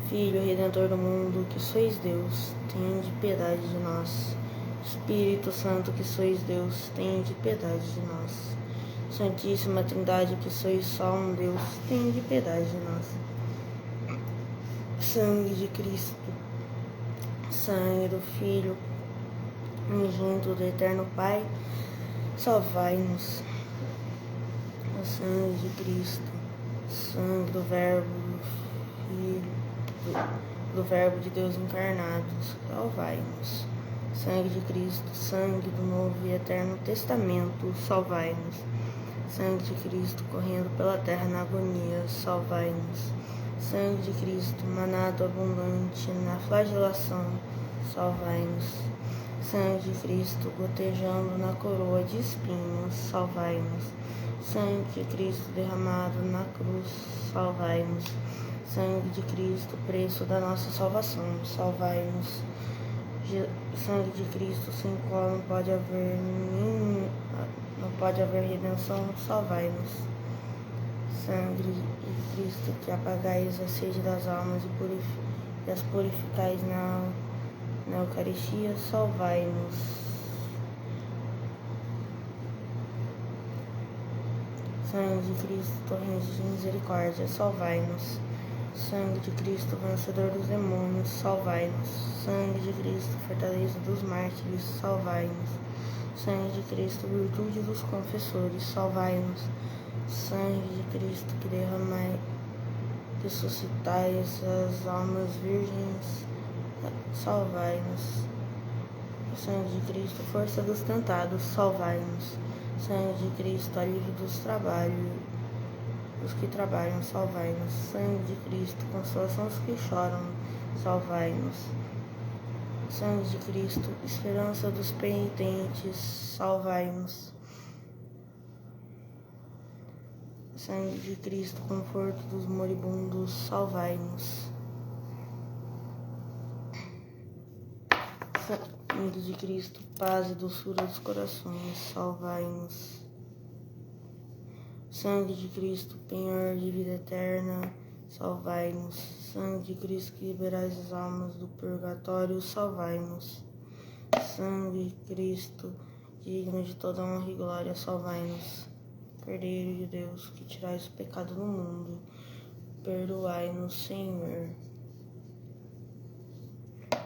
Filho Redentor do mundo, que sois Deus, tende piedade de nós. Espírito Santo, que sois Deus, tende piedade de nós. Santíssima Trindade, que sois só um Deus, tende piedade de nós. Sangue de Cristo, sangue do Filho unigênito do Eterno Pai, salvai-nos. O sangue de Cristo, sangue do Verbo, Filho, do Verbo de Deus encarnado, salvai-nos. Sangue de Cristo, sangue do Novo e Eterno Testamento, salvai-nos. Sangue de Cristo correndo pela terra na agonia, salvai-nos. Sangue de Cristo, manado abundante na flagelação, salvai-nos. Sangue de Cristo, gotejando na coroa de espinhos, salvai-nos. Sangue de Cristo derramado na cruz, salvai-nos. Sangue de Cristo, preço da nossa salvação, salvai-nos. Sangue de Cristo, sem qual não pode haver redenção, salvai-nos. Sangue de Cristo, que apagais a sede das almas e as purificais na Eucaristia, salvai-nos. Sangue de Cristo, torrente de misericórdia, salvai-nos. Sangue de Cristo, vencedor dos demônios, salvai-nos. Sangue de Cristo, fortaleza dos mártires, salvai-nos. Sangue de Cristo, virtude dos confessores, salvai-nos. Sangue de Cristo, que derramai, ressuscitai as almas virgens, salvai-nos. Sangue de Cristo, força dos tentados, salvai-nos. Sangue de Cristo, alívio dos que trabalham, salvai-nos. Sangue de Cristo, consolação dos que choram, salvai-nos. Sangue de Cristo, esperança dos penitentes, salvai-nos. Sangue de Cristo, conforto dos moribundos, salvai-nos. Sangue de Cristo, paz e doçura dos corações, salvai-nos. Sangue de Cristo, penhor de vida eterna, salvai-nos. Sangue de Cristo, que liberais as almas do purgatório, salvai-nos. Sangue de Cristo, digno de toda honra e glória, salvai-nos. Cordeiro de Deus, que tirais o pecado do mundo, perdoai-nos, Senhor.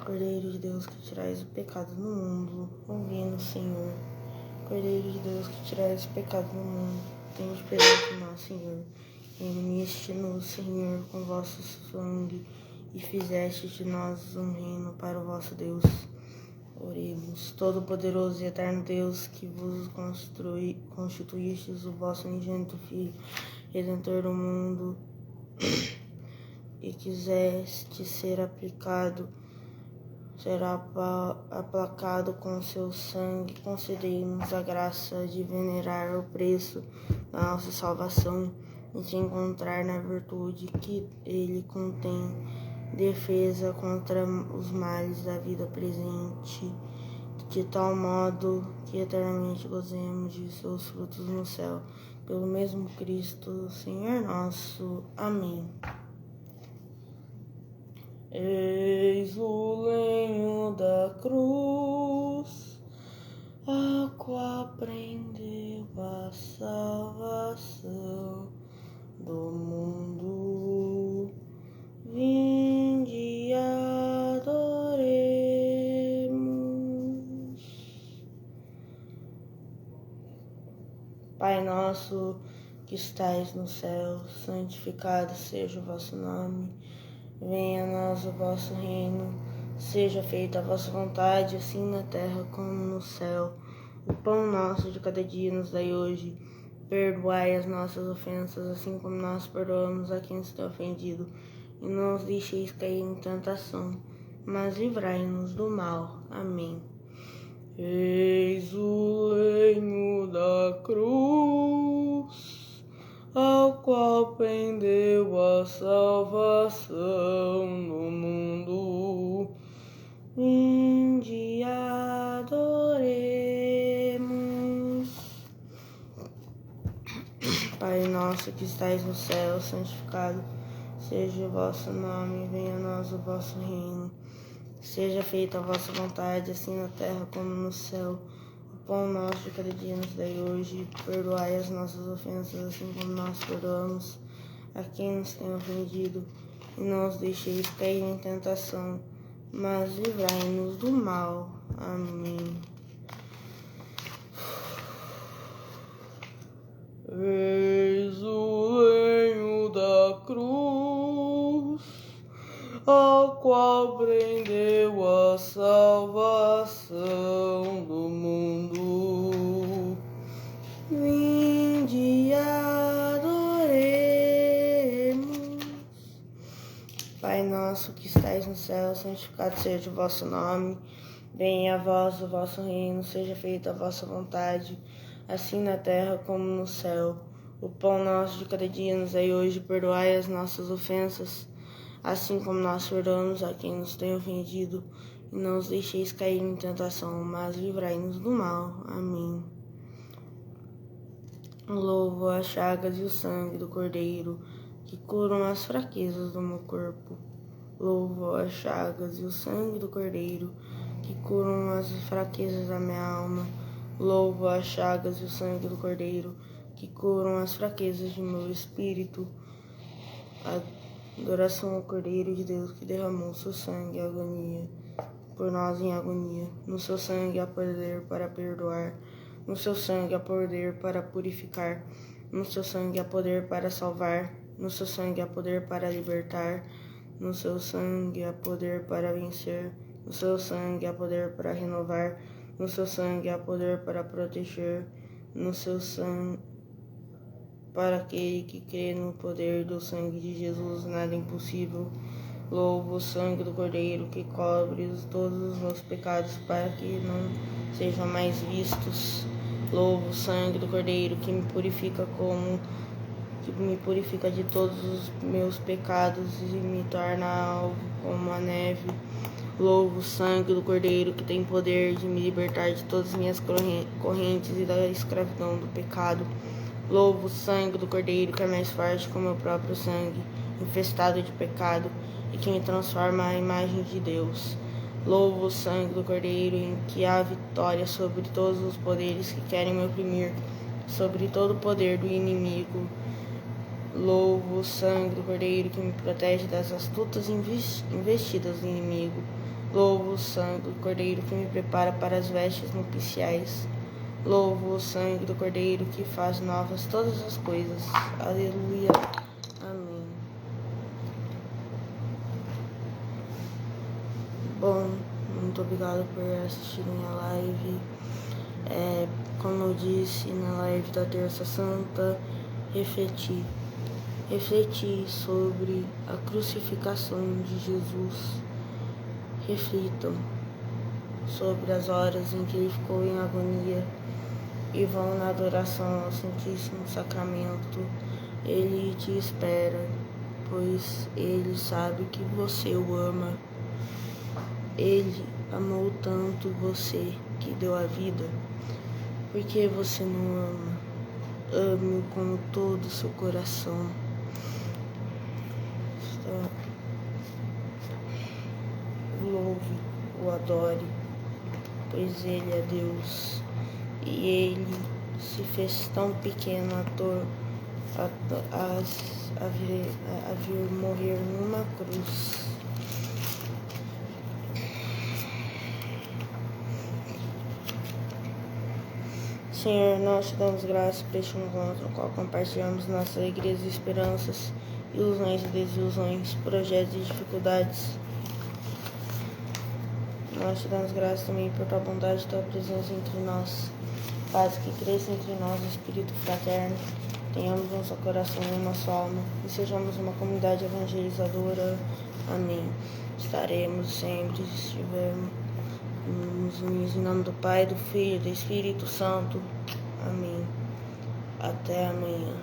Cordeiro de Deus, que tirais o pecado do mundo, ouvi-nos, Senhor. Cordeiro de Deus, que tirais o pecado do mundo, tende piedade de nós, Senhor. Remiste-nos, Senhor, com vosso sangue, e fizeste de nós um reino para o vosso Deus. Oremos. Todo-Poderoso e eterno Deus, que vos constituístes o vosso unigênito Filho, Redentor do mundo, e quiseste ser será aplacado com seu sangue, concedei-nos a graça de venerar o preço da nossa salvação e de encontrar na virtude que ele contém defesa contra os males da vida presente, de tal modo que eternamente gozemos de seus frutos no céu. Pelo mesmo Cristo, Senhor nosso. Amém. Eis o lenho da cruz, a qual prendeu a salvação do mundo. Vinde e adoremos. Pai nosso que estais no céu, santificado seja o vosso nome. Venha a nós o vosso reino, seja feita a vossa vontade, assim na terra como no céu. O pão nosso de cada dia nos dai hoje. Perdoai as nossas ofensas, assim como nós perdoamos a quem nos tem ofendido. E não os deixeis cair em tentação, mas livrai-nos do mal. Amém. Eis o lenho da cruz, ao qual prendeu a salvação no mundo. Vinde e adoremos. Pai nosso que estais no céu, santificado seja o vosso nome, venha a nós o vosso reino. Seja feita a vossa vontade, assim na terra como no céu. O pão nosso de cada dia nos dai hoje. Perdoai as nossas ofensas, assim como nós perdoamos a quem nos tem ofendido. E não os deixeis cair em tentação, mas livrai-nos do mal. Amém. Eis o lenho da cruz, ao qual prendeu a salvação do mundo. Vinde e adoremos. Pai nosso que estais no céu, santificado seja o vosso nome. Venha a vós o vosso reino, seja feita a vossa vontade, assim na terra como no céu. O pão nosso de cada dia nos dai hoje. Perdoai as nossas ofensas, assim como nós perdoamos a quem nos tem ofendido. E não os deixeis cair em tentação, mas livrai-nos do mal. Amém. Louvo as chagas e o sangue do Cordeiro, que curam as fraquezas do meu corpo. Louvo as chagas e o sangue do Cordeiro, que curam as fraquezas da minha alma. Louvo as chagas e o sangue do Cordeiro, que curam as fraquezas de meu espírito. Adoração ao Cordeiro de Deus, que derramou seu sangue e agonia por nós em agonia. No seu sangue há poder para perdoar, no seu sangue há poder para purificar, no seu sangue há poder para salvar, no seu sangue há poder para libertar, no seu sangue há poder para vencer, no seu sangue há poder para renovar, no seu sangue há poder para proteger, no seu sangue. Para aquele que crê no poder do sangue de Jesus, nada é impossível. Louvo o sangue do Cordeiro, que cobre todos os meus pecados, para que não sejam mais vistos. Louvo o sangue do Cordeiro, que me purifica de todos os meus pecados e me torna alvo como a neve. Louvo o sangue do Cordeiro, que tem poder de me libertar de todas as minhas correntes e da escravidão do pecado. Louvo o sangue do Cordeiro, que é mais forte que o meu próprio sangue, infestado de pecado, e que me transforma à imagem de Deus. Louvo o sangue do Cordeiro, em que há vitória sobre todos os poderes que querem me oprimir, sobre todo o poder do inimigo. Louvo o sangue do Cordeiro, que me protege das astutas investidas do inimigo. Louvo o sangue do Cordeiro, que me prepara para as vestes nupciais. Louvo o sangue do Cordeiro que faz novas todas as coisas. Aleluia. Amém. Bom, muito obrigado por assistirem a live. Como eu disse na live da Terça Santa, refleti sobre a crucificação de Jesus. Reflitam sobre as horas em que ele ficou em agonia e vão na adoração ao Santíssimo Sacramento. Ele te espera, pois ele sabe que você o ama. Ele amou tanto você que deu a vida. Por que você não ama? Ame-o com todo o seu coração. Louve, o adore, pois ele é Deus. E ele se fez tão pequeno a vir morrer numa cruz. Senhor, nós te damos graças por este encontro, no qual compartilhamos nossas alegrias e esperanças, ilusões e desilusões, projetos e dificuldades. Nós te damos graças também por tua bondade e tua presença entre nós. Faz que cresça entre nós o espírito fraterno, tenhamos nosso coração e nossa alma, e sejamos uma comunidade evangelizadora. Amém. Estaremos sempre, se estivermos unidos em nome do Pai, do Filho e do Espírito Santo. Amém. Até amanhã.